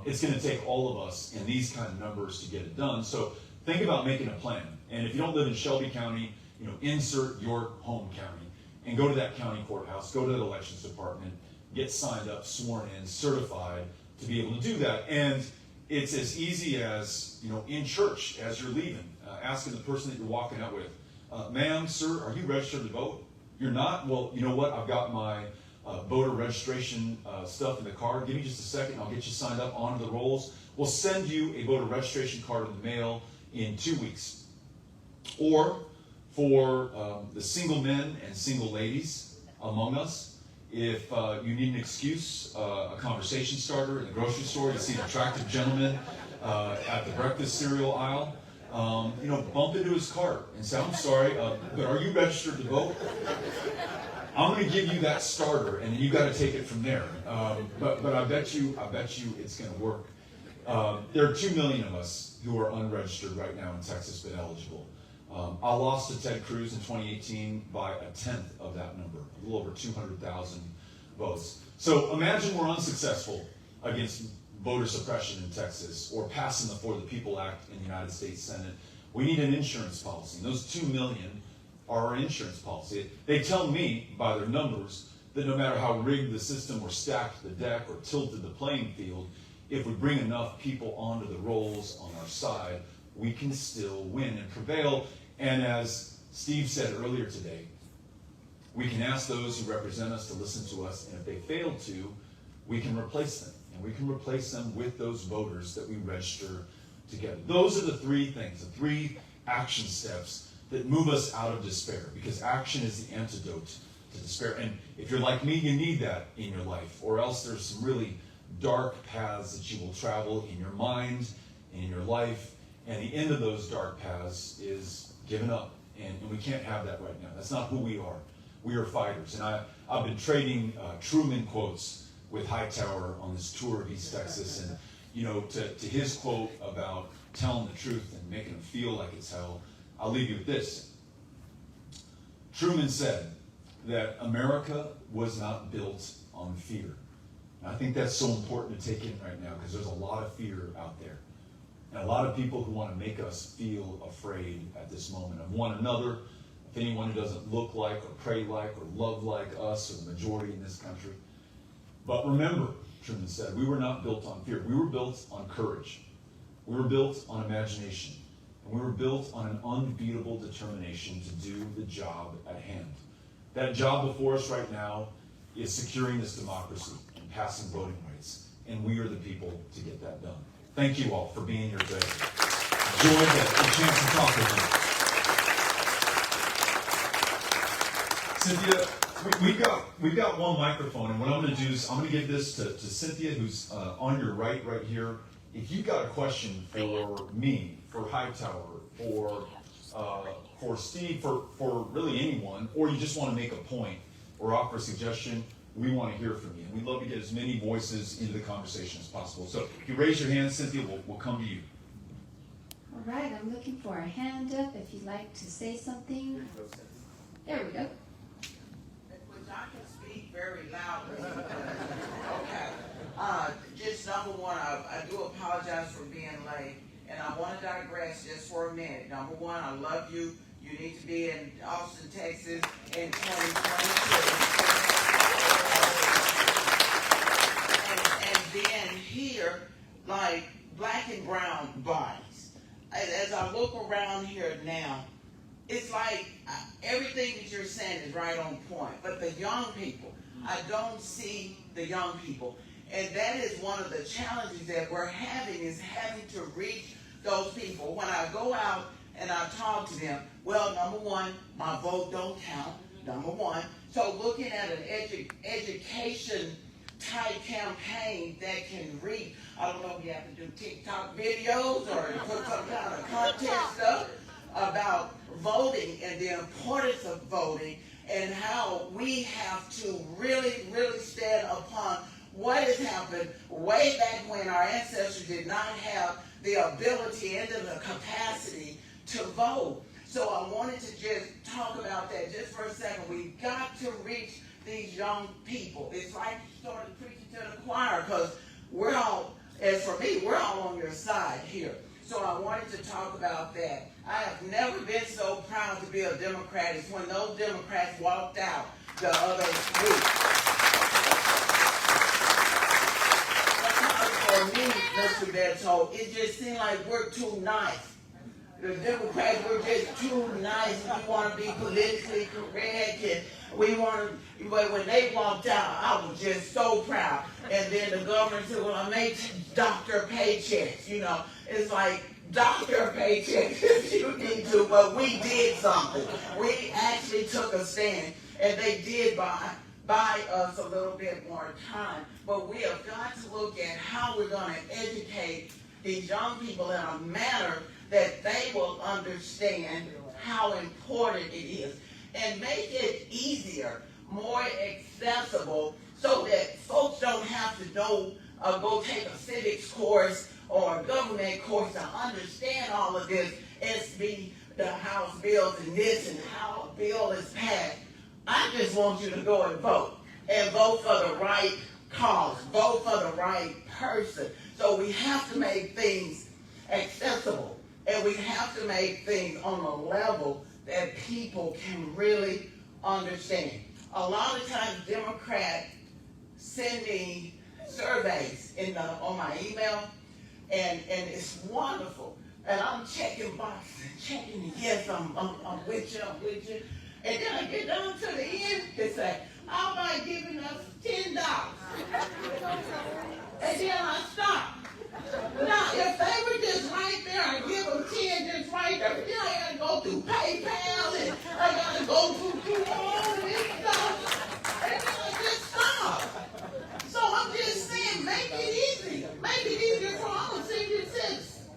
It's going to take all of us in these kind of numbers to get it done, so think about making a plan. And if you don't live in Shelby County, insert your home county, and go to that county courthouse, go to the elections department, get signed up, sworn in, certified to be able to do that. And it's as easy as, in church as you're leaving, asking the person that you're walking out with, ma'am, sir, are you registered to vote? You're not? Well, you know what? I've got my voter registration stuff in the car. Give me just a second. I'll get you signed up onto the rolls. We'll send you a voter registration card in the mail in 2 weeks. Or for the single men and single ladies among us, if you need an excuse, a conversation starter in the grocery store, you see an attractive gentleman at the breakfast cereal aisle, bump into his cart and say, I'm sorry, but are you registered to vote? I'm going to give you that starter, and then you got to take it from there. But I bet you it's going to work. There are 2 million of us who are unregistered right now in Texas but eligible. I lost to Ted Cruz in 2018 by a tenth of that number, a little over 200,000 votes. So imagine we're unsuccessful against voter suppression in Texas or passing the For the People Act in the United States Senate. We need an insurance policy. And those 2 million are our insurance policy. They tell me by their numbers that no matter how rigged the system or stacked the deck or tilted the playing field, if we bring enough people onto the rolls on our side, we can still win and prevail. And as Steve said earlier today, We can ask those who represent us to listen to us, and if they fail to, we can replace them. And we can replace them with those voters that we register together. Those are the three things, the three action steps that move us out of despair, because action is the antidote to despair. And if you're like me, you need that in your life, or else there's some really dark paths that you will travel in your mind and in your life, and the end of those dark paths is giving up. And we can't have that right now. That's not who we are. We are fighters. And I've been trading Truman quotes with Hightower on this tour of East Texas. And, you know, to his quote about telling the truth and making them feel like it's hell, I'll leave you with this. Truman said that America was not built on fear. And I think that's so important to take in right now, because there's a lot of fear out there. And a lot of people who want to make us feel afraid at this moment of one another, of anyone who doesn't look like or pray like or love like us or the majority in this country. But remember, Truman said, we were not built on fear. We were built on courage. We were built on imagination. And we were built on an unbeatable determination to do the job at hand. That job before us right now is securing this democracy and passing voting rights. And we are the people to get that done. Thank you all for being here today. Enjoyed the chance to talk with you. Cynthia, we've got one microphone, and what I'm going to do is I'm going to give this to Cynthia, who's on your right here. If you've got a question for me, for Hightower, for Steve, for really anyone, or you just want to make a point or offer a suggestion, we want to hear from you. And we'd love to get as many voices into the conversation as possible. So if you raise your hand, Cynthia, we'll come to you. All right, I'm looking for a hand up if you'd like to say something. There we go. Which I can speak very loudly. Okay. Just number one, I do apologize for being late. And I want to digress just for a minute. Number one, I love you. You need to be in Austin, Texas in 2022. And then here, like black and brown bodies. As I look around here now, it's like everything that you're saying is right on point. But the young people, I don't see the young people. And that is one of the challenges that we're having, is having to reach those people. When I go out and I talk to them, well, number one, my vote don't count, number one. So looking at an education type campaign that can reach, I don't know if you have to do TikTok videos or put some kind of content stuff about voting and the importance of voting, and how we have to really, really stand upon what has happened way back when our ancestors did not have the ability and the capacity to vote. So I wanted to just talk about that just for a second. We've got to reach these young people. It's like you started preaching to the choir, because we're all, as for me, we're all on your side here. So I wanted to talk about that. I have never been so proud to be a Democrat as when those Democrats walked out the other week. For me, Mr. Beto, it just seemed like we're too nice. The Democrats were just too nice. We want to be politically correct, and we want to. But when they walked out, I was just so proud. And then the governor said, "Well, I make doctor paychecks." You know, it's like doctor paychecks if you need to, but we did something. We actually took a stand, and they did buy us a little bit more time. But we have got to look at how we're going to educate these young people in a manner that they will understand how important it is, and make it easier, more accessible, so that folks don't have to go take a civics course or a government course to understand all of this. SB, the House bills, and this, and how a bill is passed. I just want you to go and vote for the right cause, vote for the right person. So we have to make things accessible, and we have to make things on a level that people can really understand. A lot of times Democrats send me surveys on my email, and it's wonderful. And I'm checking boxes, checking, yes, I'm with you. And then I get down to the end and say, how about giving us $10? And then I stop. Now, if they were just right there and give them 10 just right there, then I got to go through PayPal and I got to go through all of this stuff. And then I just stop. So I'm just saying, make it easy. Make it easier for all senior citizens.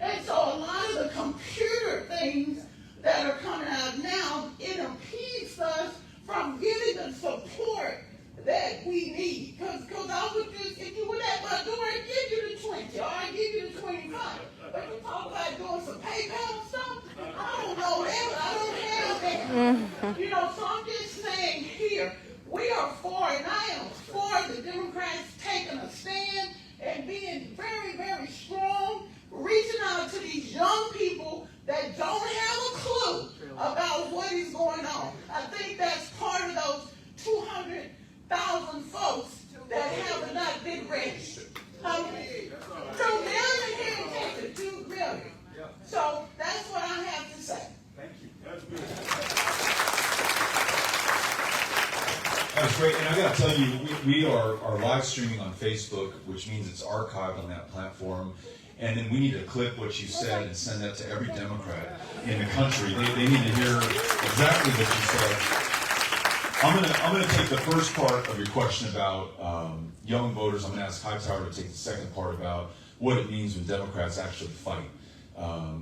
And so a lot of the computer things that are coming out now, it impedes us from getting the support that we need. Because I would just, if you were at my door, I'd give you the 20, or I'd give you the 25. But you talk about doing some PayPal stuff, I don't know that, I don't have that. You know, so I'm just saying here, we are for, and I am for the Democrats taking a stand and being very, very strong, reaching out to these young people that don't have a clue about what is going on. I think that's part of those 200,000 folks that have not been registered. 2 million here in Texas, 2 million. So that's what I have to say. Thank you. That's good. That's great, and I got to tell you, we are live streaming on Facebook, which means it's archived on that platform. And then we need to clip what you said and send that to every Democrat in the country. They need to hear exactly what you said. I'm gonna take the first part of your question about young voters. I'm gonna ask Hightower to take the second part about what it means when Democrats actually fight,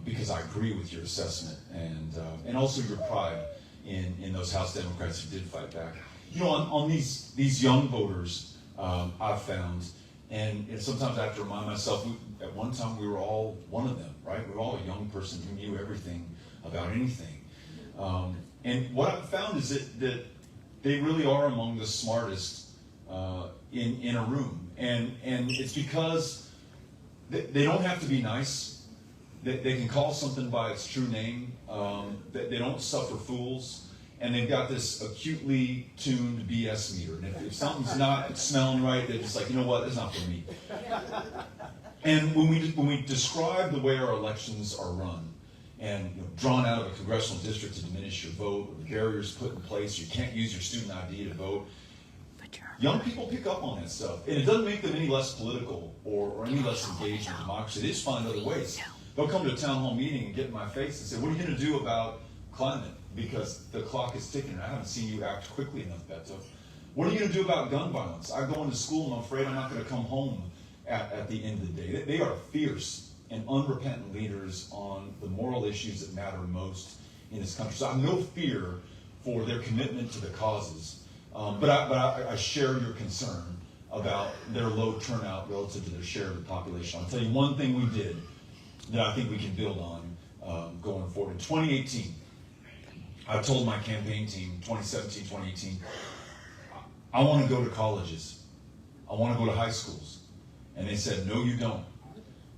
because I agree with your assessment and also your pride in those House Democrats who did fight back. You know, on these young voters, I've found. And sometimes I have to remind myself, at one time we were all one of them, right? We were all a young person who knew everything about anything. And what I've found is that they really are among the smartest in a room. And it's because they don't have to be nice. They can call something by its true name. They don't suffer fools. And they've got this acutely tuned BS meter. And if something's not smelling right, they're just like, you know what, that's not for me. And when we describe the way our elections are run, and drawn out of a congressional district to diminish your vote, or the barriers put in place, you can't use your student ID to vote, young people pick up on that stuff. And it doesn't make them any less political or any less engaged in democracy. They just find other ways. They'll come to a town hall meeting and get in my face and say, what are you going to do about climate? Because the clock is ticking. I haven't seen you act quickly enough, Beto. What are you going to do about gun violence? I go into school and I'm afraid I'm not going to come home at the end of the day. They are fierce and unrepentant leaders on the moral issues that matter most in this country. So I have no fear for their commitment to the causes. But I share your concern about their low turnout relative to their share of the population. I'll tell you one thing we did that I think we can build on going forward. In 2018, I told my campaign team, 2017, 2018, I want to go to colleges. I want to go to high schools. And they said, no, you don't.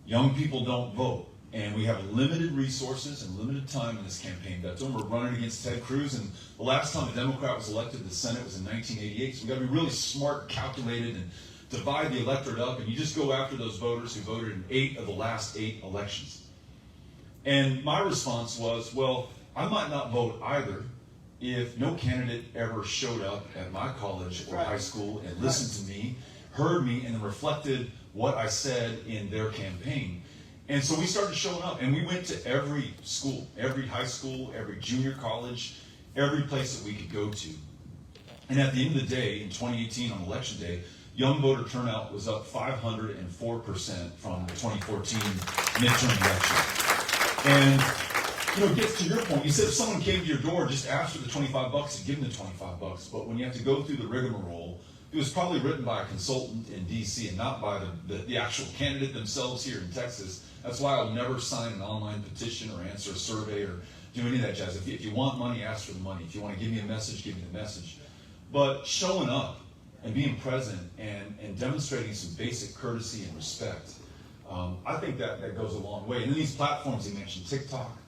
Young people don't vote. And we have limited resources and limited time in this campaign. That's when we're running against Ted Cruz. And the last time a Democrat was elected to the Senate was in 1988. So we've got to be really smart, calculated, and divide the electorate up. And you just go after those voters who voted in 8 of the last 8 elections. And my response was, well, I might not vote either if no candidate ever showed up at my college or high school and listened to me, heard me, and reflected what I said in their campaign. And so we started showing up, and we went to every school, every high school, every junior college, every place that we could go to. And at the end of the day, in 2018 on election day, young voter turnout was up 504% from the 2014 midterm election. And it gets to your point. You said if someone came to your door just asked for the $25 and give them the $25, but when you have to go through the rigmarole, it was probably written by a consultant in D.C. and not by the actual candidate themselves here in Texas. That's why I'll never sign an online petition or answer a survey or do any of that jazz. If you want money, ask for the money. If you want to give me a message, give me the message. But showing up and being present and demonstrating some basic courtesy and respect, I think that goes a long way. And then these platforms you mentioned, TikTok,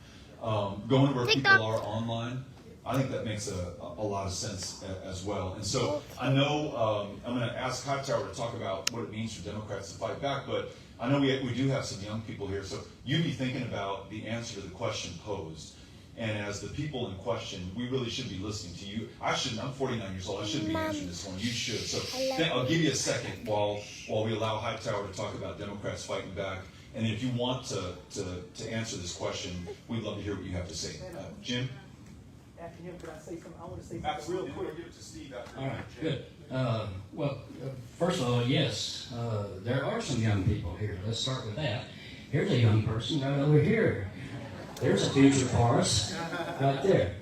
going where people are online, I think that makes a lot of sense as well. And so I know I'm going to ask Hightower to talk about what it means for Democrats to fight back, but I know we do have some young people here, so you'd be thinking about the answer to the question posed. And as the people in question, we really should be listening to you. I'm 49 years old. I shouldn't be answering this one. You should. So I'll give you a second while we allow Hightower to talk about Democrats fighting back. And if you want to answer this question, we'd love to hear what you have to say. Jim? After him, could I say something? I want to say something real quick. Give it to Steve after. All right, good. First of all, yes, there are some young people here. Let's start with that. Here's a young person right over here. There's a future for us, right there.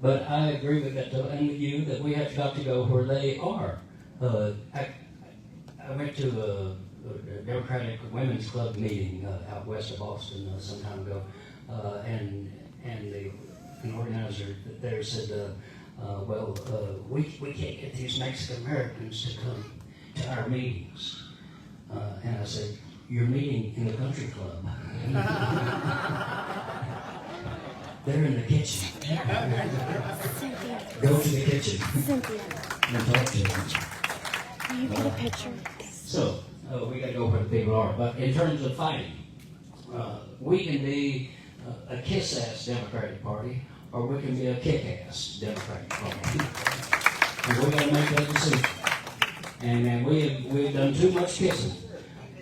But I agree with that, and with you, that we have got to go where they are. I went to a Democratic Women's Club meeting out west of Boston some time ago, and an organizer there said, we can't get these Mexican Americans to come to our meetings. And I said, you're meeting in the country club. They're in the kitchen. Go to the kitchen. Cynthia, And talk to them. you get a picture? So, we got to go where the people are. But in terms of fighting, we can be a kiss-ass Democratic Party, or we can be a kick-ass Democratic Party. And we got to make that decision. And we've done too much kissing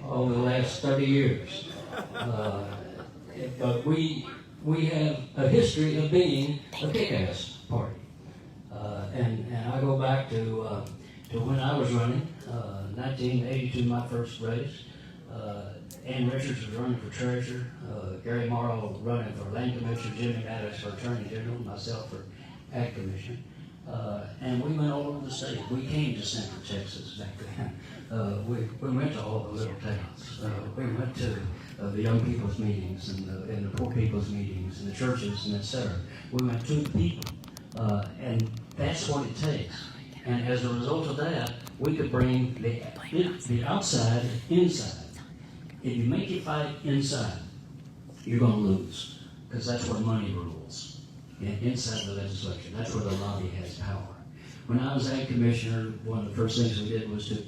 over the last 30 years. But we have a history of being a kick-ass party. And I go back to when I was running, 1982, my first race. Ann Richards was running for treasurer, Gary Morrow running for land commissioner, Jimmy Maddox for attorney general, myself for ag commissioner. And we went all over the state. We came to Central Texas back then. We went to all the little towns. We went to the young people's meetings and the poor people's meetings and the churches and etc. We went to the people. And that's what it takes. And as a result of that, we could bring the outside inside. If you make it fight inside, you're going to lose, because that's where money rules. Inside the legislature, that's where the lobby has power. When I was ag commissioner, one of the first things we did was to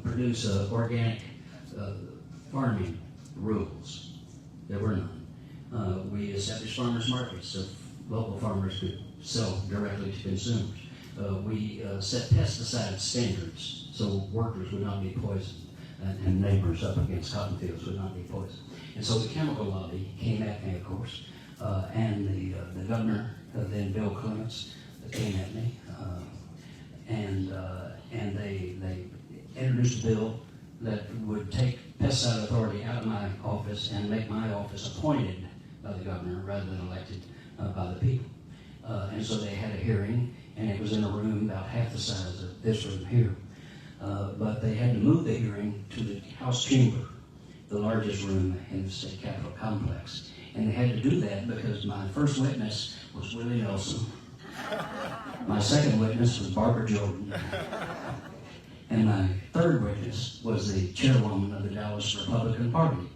produce organic farming rules. There were none. We established farmers markets so local farmers could sell directly to consumers. We set pesticide standards so workers would not be poisoned and neighbors up against cotton fields would not be poisoned. And so the chemical lobby came at me, of course, and the governor, then Bill Clements, came at me, and they introduced a bill that would take pesticide authority out of my office and make my office appointed by the governor rather than elected by the people. And so they had a hearing, and it was in a room about half the size of this room here. But they had to move the hearing to the House chamber, the largest room in the state capitol complex. And they had to do that because my first witness was Willie Nelson. My second witness was Barbara Jordan. And my third witness was the chairwoman of the Dallas Republican Party,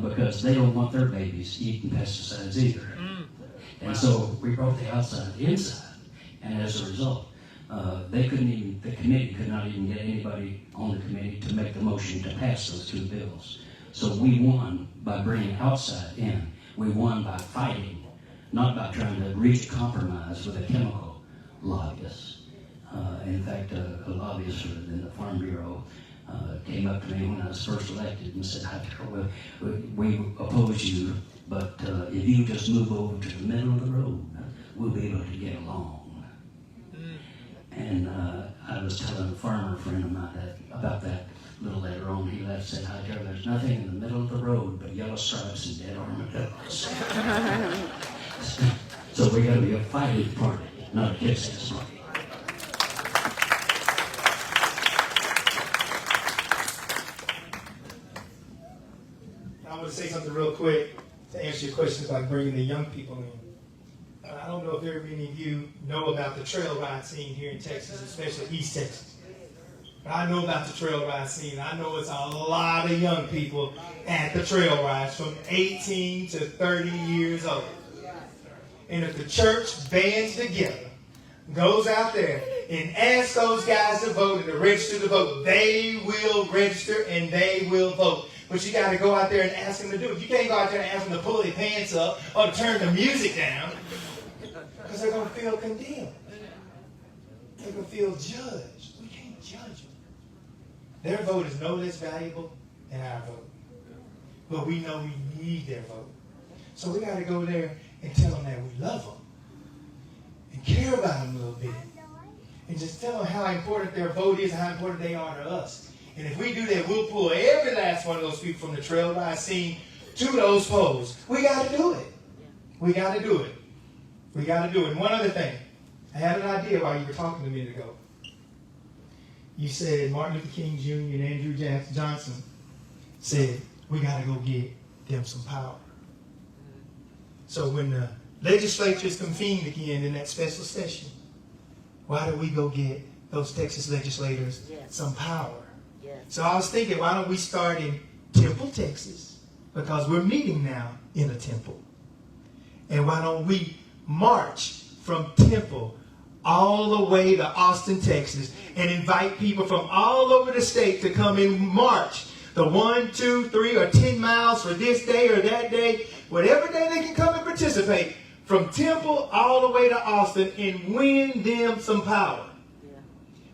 because they don't want their babies eating pesticides either. And so we brought the outside inside, and as a result, the committee could not even get anybody on the committee to make the motion to pass those two bills. So we won by bringing outside in. We won by fighting, not by trying to reach a compromise with a chemical lobbyist. In fact, a lobbyist in the Farm Bureau came up to me when I was first elected and said, well, we oppose you, but if you just move over to the middle of the road, we'll be able to get along. And I was telling a farmer friend of mine about that a little later on. He laughed and said, "Hi, Joe, there's nothing in the middle of the road but yellow stripes and dead armadillos." So we got to be a fighting party, not a kiss-ass party. I want to say something real quick to answer your questions about bringing the young people in. I don't know if very many of you know about the trail ride scene here in Texas, especially East Texas. But I know about the trail ride scene. I know it's a lot of young people at the trail rides from 18 to 30 years old. And if the church bands together, goes out there and asks those guys to vote and to register to vote, they will register and they will vote. but you got to go out there and ask them to do it. You can't go out there and ask them to pull their pants up or to turn the music down, because they're going to feel condemned. They're going to feel judged. We can't judge them. Their vote is no less valuable than our vote. But we know we need their vote. So we got to go there and tell them that we love them and care about them a little bit. And just tell them how important their vote is and how important they are to us. And if we do that, we'll pull every last one of those people from the trail by scene to those polls. We got to do it. We got to do it. We got to do it. And one other thing. I had an idea while you were talking to me a minute ago. You said Martin Luther King Jr. and Andrew Johnson said, we got to go get them some power. So when the legislature is convened again in that special session, why don't we go get those Texas legislators some power? So I was thinking, why don't we start in Temple, Texas? Because we're meeting now in a temple. And why don't we march from Temple all the way to Austin, Texas, and invite people from all over the state to come and march the 1, 2, 3, or 10 miles for this day or that day, whatever day they can come and participate, from Temple all the way to Austin, and win them some power.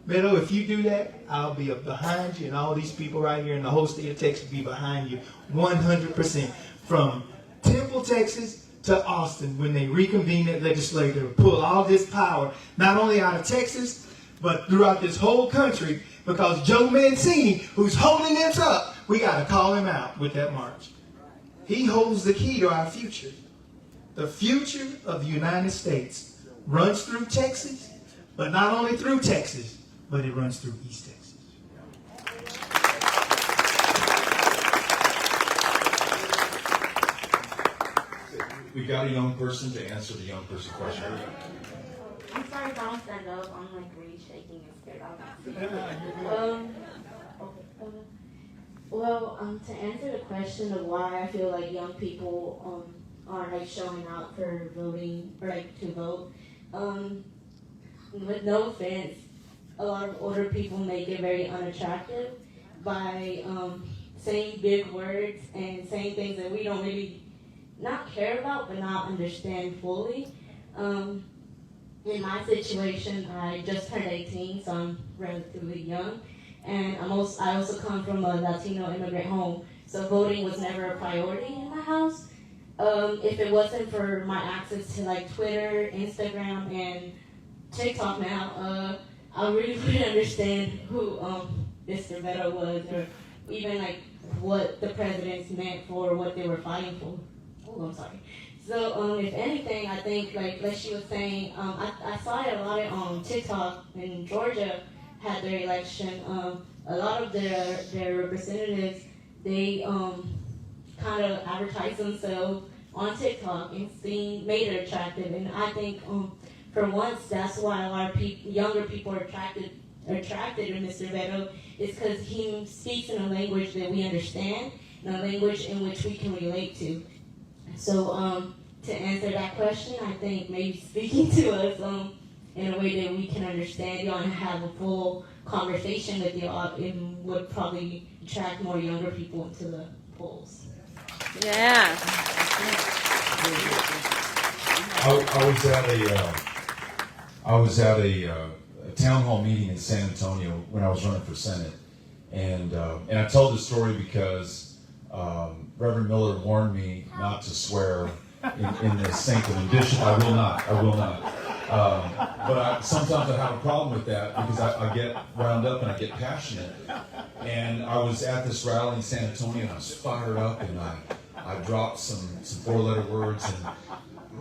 Beto, if you do that, I'll be up behind you, and all these people right here in the whole state of Texas will be behind you 100%. From Temple, Texas to Austin, when they reconvene that legislature, pull all this power, not only out of Texas, but throughout this whole country, because Joe Mancini, who's holding us up, we got to call him out with that march. He holds the key to our future. The future of the United States runs through Texas, but not only through Texas, but it runs through East Texas. We've got a young person to answer the young person question. I'm sorry if I don't stand up. I'm like really shaking and scared. To answer the question of why I feel like young people are like showing out for voting or like to vote, with no offense, a lot of older people make it very unattractive by saying big words and saying things that we don't really not care about but not understand fully. In my situation, I just turned 18, so I'm relatively young, and I also come from a Latino immigrant home, so voting was never a priority in my house. If it wasn't for my access to like Twitter, Instagram, and TikTok now, I really wouldn't understand who Mr. Beto was, or even like what the presidents meant for what they were fighting for. Oh, I'm sorry. So, if anything, I think, like she was saying, I saw it a lot on TikTok when Georgia had their election. A lot of their representatives, they kind of advertised themselves on TikTok and made it attractive. And I think, for once, that's why a lot of younger people are attracted to Mr. Beto, is because he speaks in a language that we understand, in a language in which we can relate to. So, to answer that question, I think maybe speaking to us in a way that we can understand y'all and have a full conversation with y'all, it would probably attract more younger people into the polls. Yeah. I was at a town hall meeting in San Antonio when I was running for Senate, and I told this story because Reverend Miller warned me not to swear in the sanctum and bishop. I will not. But sometimes I have a problem with that because I get wound up and I get passionate. And I was at this rally in San Antonio and I was fired up and I dropped some four-letter words, and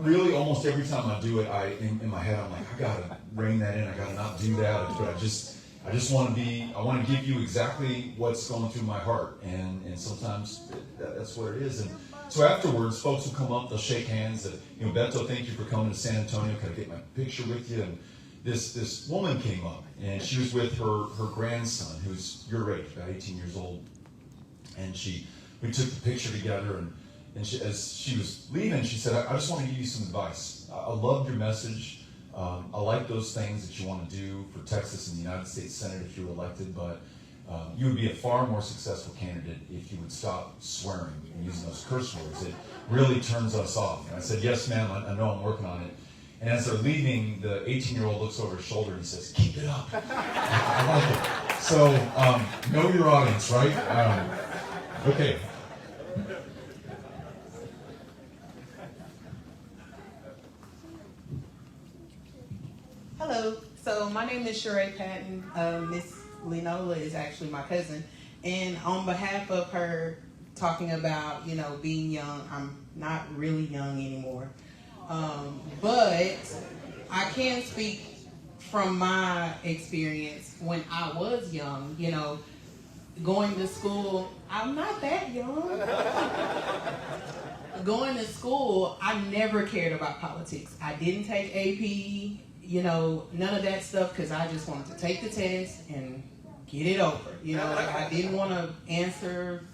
really almost every time I do it, in my head I'm like, I gotta rein that in. I gotta not do that. But I just want to give you exactly what's going through my heart, and sometimes that's what it is. And so afterwards, folks will come up, they'll shake hands. Beto, thank you for coming to San Antonio. Can I get my picture with you? And this woman came up, and she was with her grandson, who's your age, about 18 years old. And we took the picture together, and she, as she was leaving, she said, I just want to give you some advice. I loved your message. I like those things that you want to do for Texas and the United States Senate if you're elected, but you would be a far more successful candidate if you would stop swearing and using those curse words. It really turns us off. And I said, yes, ma'am, I know, I'm working on it. And as they're leaving, the 18-year-old looks over his shoulder and he says, keep it up. I like it. So, know your audience, right? Okay. Hello. So my name is Sheree Patton. Miss Lenola is actually my cousin. And on behalf of her talking about, being young, I'm not really young anymore. But I can speak from my experience when I was young, going to school. I'm not that young. Going to school, I never cared about politics. I didn't take AP, none of that stuff, because I just wanted to take the test and get it over. I didn't want to answer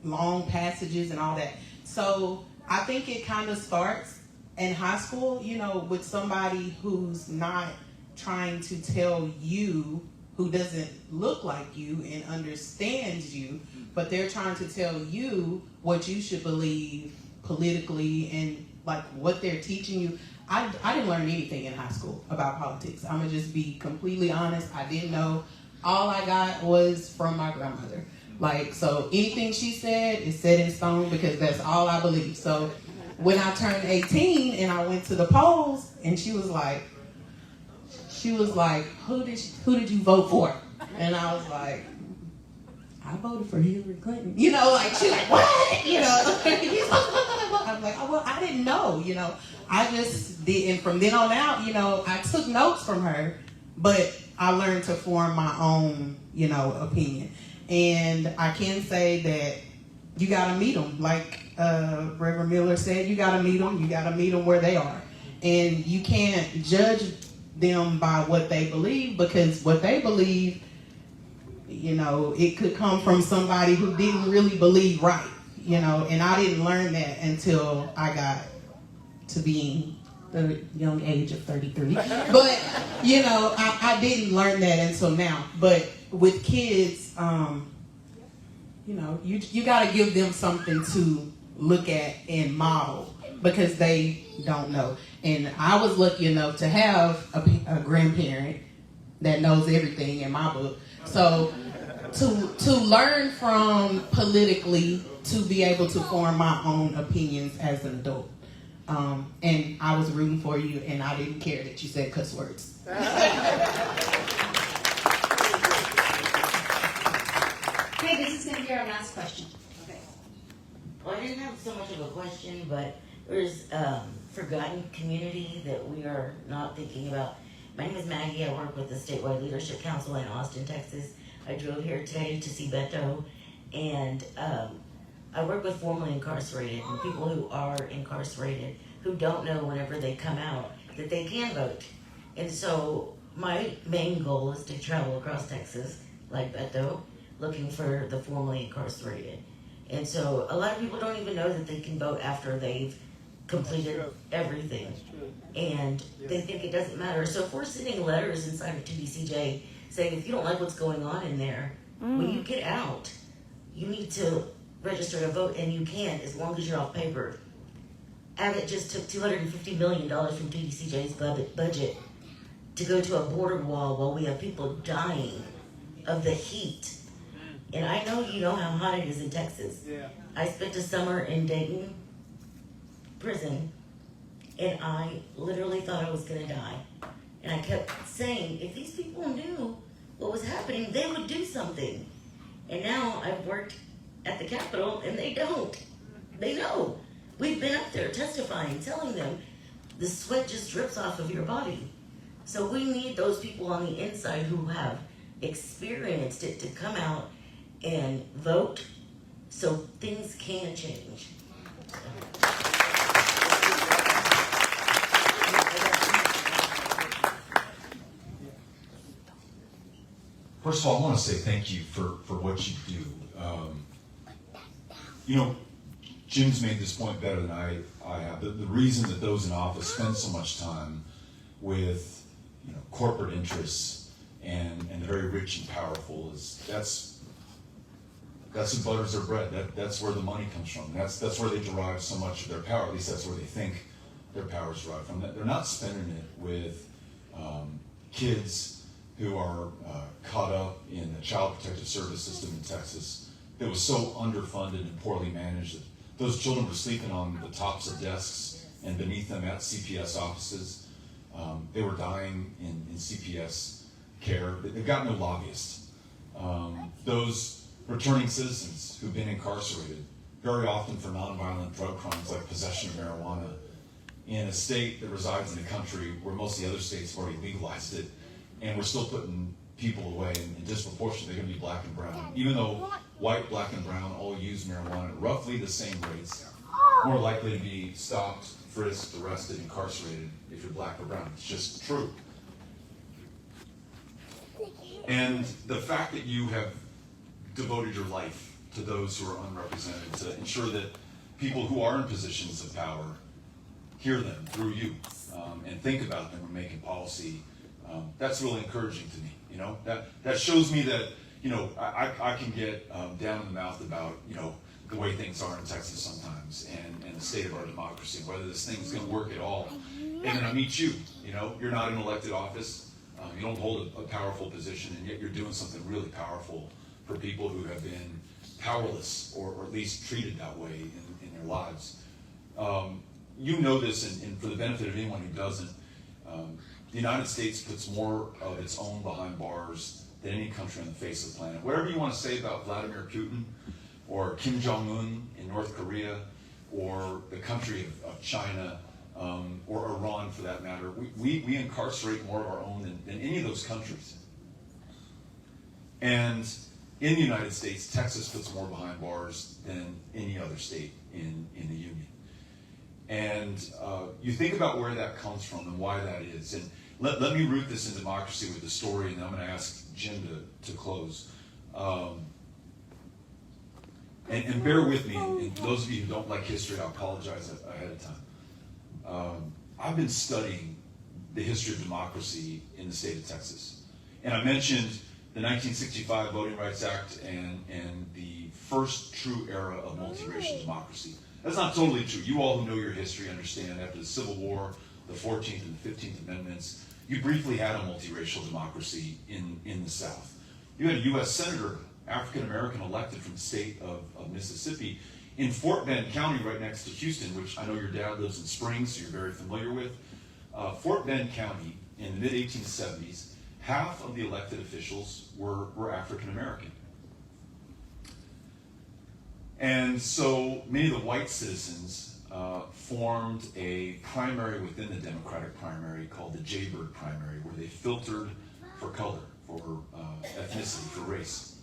long passages and all that. So I think it kind of starts in high school, with somebody who's not trying to tell you, who doesn't look like you and understands you, but they're trying to tell you what you should believe politically and like what they're teaching you. I didn't learn anything in high school about politics. I'm gonna just be completely honest. I didn't know. All I got was from my grandmother. So anything she said is set in stone because that's all I believe. So when I turned 18 and I went to the polls, and she was like, who did you vote for? And I was like, I voted for Hillary Clinton. She's like, what? I was like, oh, well, I didn't know, I just did. And from then on out, I took notes from her, but I learned to form my own, opinion. And I can say that you got to meet them. Like Reverend Miller said, you got to meet them. You got to meet them where they are. And you can't judge them by what they believe, because what they believe, it could come from somebody who didn't really believe right, and I didn't learn that until I got to being the young age of 33. But, I didn't learn that until now. But with kids, you got to give them something to look at and model, because they don't know. And I was lucky enough to have a grandparent that knows everything in my book. So to learn from politically, to be able to form my own opinions as an adult. And I was rooting for you, and I didn't care that you said cuss words. Okay, this is going to be our last question. Okay. Well, I didn't have so much of a question, but there's forgotten community that we are not thinking about. My name is Maggie. I work with the Statewide Leadership Council in Austin, Texas. I drove here today to see Beto, and I work with formerly incarcerated and people who are incarcerated who don't know whenever they come out that they can vote. And so my main goal is to travel across Texas, like Beto, looking for the formerly incarcerated. And so a lot of people don't even know that they can vote after they've completed everything. And they think it doesn't matter. So if we're sending letters inside of TDCJ saying, if you don't like what's going on in there, when you get out, you need to register to vote, and you can, as long as you're off paper. Abbott just took $250 million from TDCJ's budget to go to a border wall while we have people dying of the heat. And I know you know how hot it is in Texas. Yeah. I spent a summer in Dayton prison, and I literally thought I was gonna die. And I kept saying, if these people knew what was happening, they would do something. And now I've worked at the Capitol, and they don't. They know. We've been up there testifying, telling them the sweat just drips off of your body. So we need those people on the inside who have experienced it to come out and vote so things can change. First of all, I want to say thank you for what you do. Jim's made this point better than I have. The reason that those in office spend so much time with corporate interests and very rich and powerful. That's who butters their bread. That's where the money comes from. That's where they derive so much of their power. At least that's where they think their power is derived from. They're not spending it with kids who are caught up in the Child Protective Service system in Texas that was so underfunded and poorly managed that those children were sleeping on the tops of desks and beneath them at CPS offices. They were dying in CPS care. They've got no lobbyists. Those returning citizens who've been incarcerated, very often for nonviolent drug crimes like possession of marijuana, in a state that resides in a country where most of the other states have already legalized it, and we're still putting people away in disproportion. They're going to be black and brown. Even though white, black, and brown all use marijuana at roughly the same rates, more likely to be stopped, frisked, arrested, incarcerated if you're black or brown. It's just true. And the fact that you have devoted your life to those who are unrepresented, to ensure that people who are in positions of power hear them through you, and think about them when making policy, that's really encouraging to me. You know, that shows me that, you know, I can get down in the mouth about, you know, the way things are in Texas sometimes, and the state of our democracy, whether this thing's going to work at all. And then I meet you. You know, you're not in elected office, you don't hold a powerful position, and yet you're doing something really powerful for people who have been powerless, or at least treated that way in their lives. You know this, and for the benefit of anyone who doesn't, the United States puts more of its own behind bars than any country on the face of the planet. Whatever you want to say about Vladimir Putin, or Kim Jong-un in North Korea, or the country of China, or Iran for that matter, we incarcerate more of our own than any of those countries. And in the United States, Texas puts more behind bars than any other state in the Union. And you think about where that comes from and why that is. And let me root this in democracy with the story, and then I'm going to ask Jim to close. And bear with me, and those of you who don't like history, I apologize ahead of time. I've been studying the history of democracy in the state of Texas. And I mentioned the 1965 Voting Rights Act and the first true era of multiracial democracy. That's not totally true. You all who know your history understand after the Civil War, the 14th and the 15th Amendments, you briefly had a multiracial democracy in the South. You had a U.S. Senator, African-American, elected from the state of Mississippi in Fort Bend County, right next to Houston, which I know your dad lives in Springs, so you're very familiar with. Fort Bend County in the mid-1870s, half of the elected officials were African-American. And so many of the white citizens formed a primary within the Democratic primary called the Jaybird Primary, where they filtered for color, for ethnicity, for race.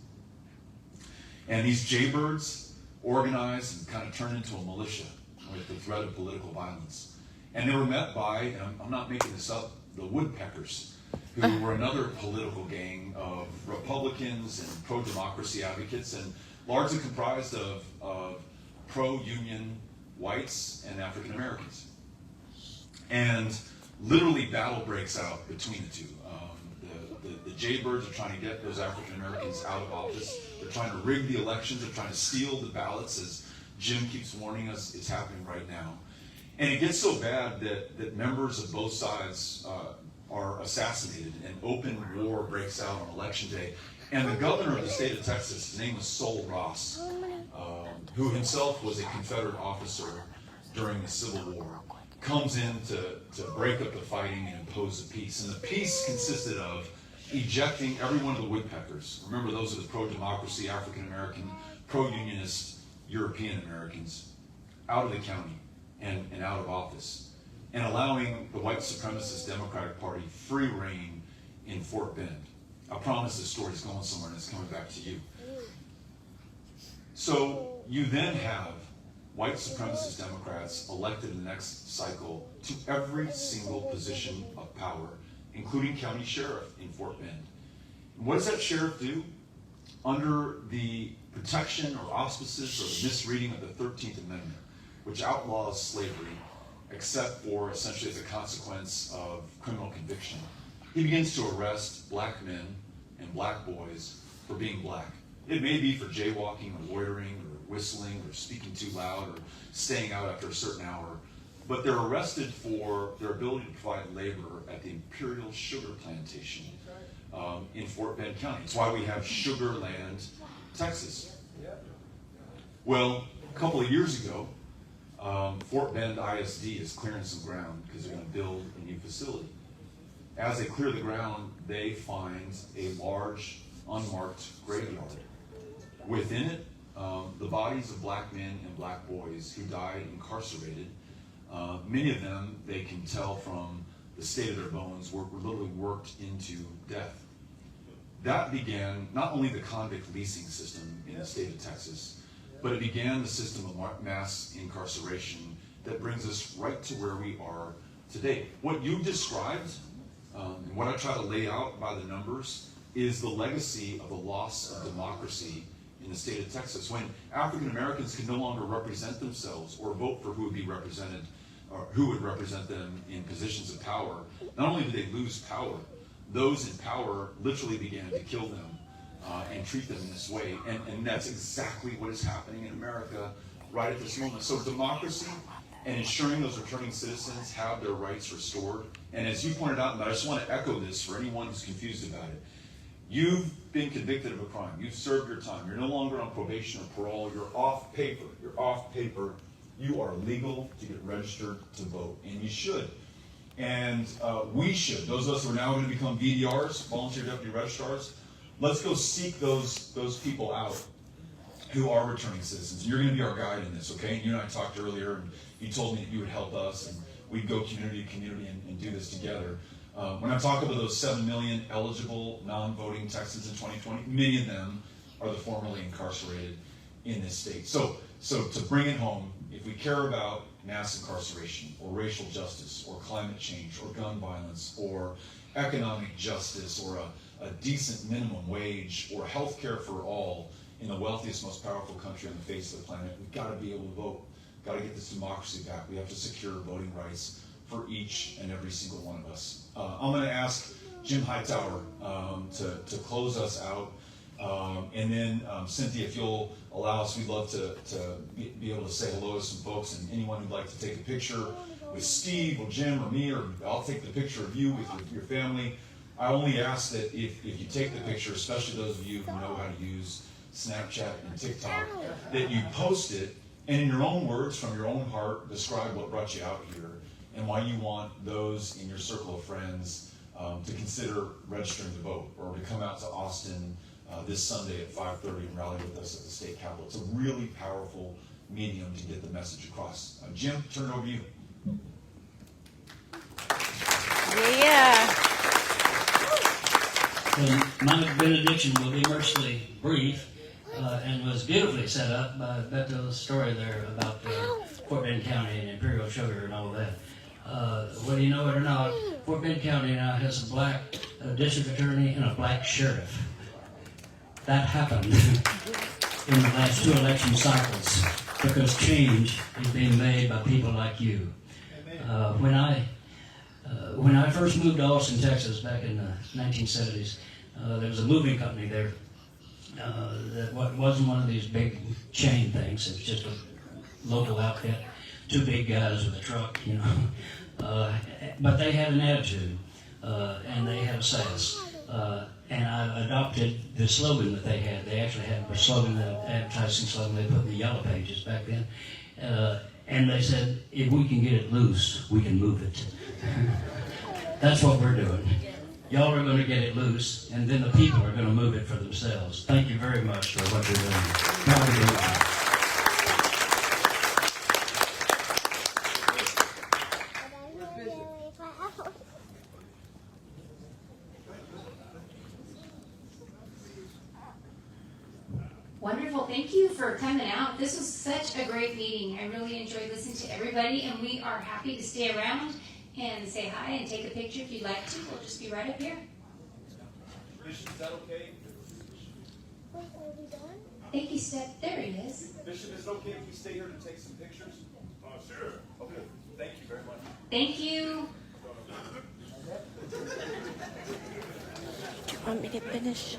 And these Jaybirds organized and kind of turned into a militia with the threat of political violence. And they were met by, and I'm not making this up, the Woodpeckers, who were another political gang of Republicans and pro-democracy advocates, and largely comprised of pro-union whites and African Americans. And literally battle breaks out between the two. The Jaybirds are trying to get those African Americans out of office. They're trying to rig the elections. They're trying to steal the ballots, as Jim keeps warning us is happening right now. And it gets so bad that members of both sides are assassinated, and open war breaks out on election day. And the governor of the state of Texas, his name was Sol Ross, who himself was a Confederate officer during the Civil War, comes in to break up the fighting and impose a peace. And the peace consisted of ejecting every one of the Woodpeckers. Remember, those are the pro-democracy, African-American, pro-unionist, European Americans, out of the county and out of office, and allowing the white supremacist Democratic Party free reign in Fort Bend. I promise this story is going somewhere and it's coming back to you. So you then have white supremacist Democrats elected in the next cycle to every single position of power, including county sheriff in Fort Bend. And what does that sheriff do? Under the protection or auspices or the misreading of the 13th Amendment, which outlaws slavery, except for essentially as a consequence of criminal conviction, he begins to arrest black men and black boys for being black. It may be for jaywalking or loitering or whistling or speaking too loud or staying out after a certain hour, but they're arrested for their ability to provide labor at the Imperial Sugar Plantation in Fort Bend County. It's why we have Sugar Land, Texas. Well, a couple of years ago, Fort Bend ISD is clearing some ground because they're going to build a new facility. As they clear the ground, they find a large, unmarked graveyard. Within it, the bodies of black men and black boys who died incarcerated. Many of them, they can tell from the state of their bones, were literally worked into death. That began not only the convict leasing system in the state of Texas, but it began the system of mass incarceration that brings us right to where we are today. What you described, and what I try to lay out by the numbers, is the legacy of the loss of democracy in the state of Texas. When African Americans can no longer represent themselves or vote for who would be represented, or who would represent them in positions of power, not only did they lose power, those in power literally began to kill them and treat them in this way. And that's exactly what is happening in America right at this moment. So democracy and ensuring those returning citizens have their rights restored. And as you pointed out, and I just want to echo this for anyone who's confused about it, you've been convicted of a crime. You've served your time. You're no longer on probation or parole. You're off paper. You're off paper. You are legal to get registered to vote, and you should. And we should. Those of us who are now going to become VDRs, volunteer deputy registrars, let's go seek those people out who are returning citizens. And you're going to be our guide in this, okay? And you and I talked earlier, and you told me that you would help us, and we'd go community to community and do this together. When I talk about those 7 million eligible non-voting Texans in 2020, many of them are the formerly incarcerated in this state. So to bring it home, if we care about mass incarceration or racial justice or climate change or gun violence or economic justice or a decent minimum wage or health care for all in the wealthiest, most powerful country on the face of the planet, we've got to be able to vote. We've got to get this democracy back. We have to secure voting rights for each and every single one of us. I'm going to ask Jim Hightower to close us out. And then Cynthia, if you'll allow us, we'd love to be able to say hello to some folks, and anyone who'd like to take a picture with Steve or Jim or me, or I'll take the picture of you with your family. I only ask that if you take the picture, especially those of you who know how to use Snapchat and TikTok, that you post it, and in your own words, from your own heart, describe what brought you out here and why you want those in your circle of friends to consider registering to vote or to come out to Austin this Sunday at 5:30 and rally with us at the state capitol. It's a really powerful medium to get the message across. Jim, turn it over to you. Yeah. Well, my benediction will be mercifully brief and was beautifully set up by Beto's story there about Fort Bend County and Imperial Sugar and all that. Whether you know it or not, Fort Bend County now has a black district attorney and a black sheriff. That happened in the last 2 election cycles because change is being made by people like you. When I first moved to Austin, Texas, back in the 1970s, there was a moving company there that wasn't one of these big chain things. It was just a local outfit, 2 big guys with a truck, you know. But they had an attitude, and they had a sass. And I adopted the slogan that they had. They actually had a slogan, an advertising slogan they put in the yellow pages back then. And they said, if we can get it loose, we can move it. That's what we're doing. Y'all are going to get it loose, and then the people are going to move it for themselves. Thank you very much for what you're doing. Proud of you. Wonderful. Thank you for coming out. This was such a great meeting. I really enjoyed listening to everybody, and we are happy to stay around and say hi and take a picture if you'd like to. We'll just be right up here. Bishop, is that okay? I think he stepped. There he is. Bishop, is it okay if we stay here to take some pictures? Sure. Okay. Thank you very much. Thank you. Want me to finish?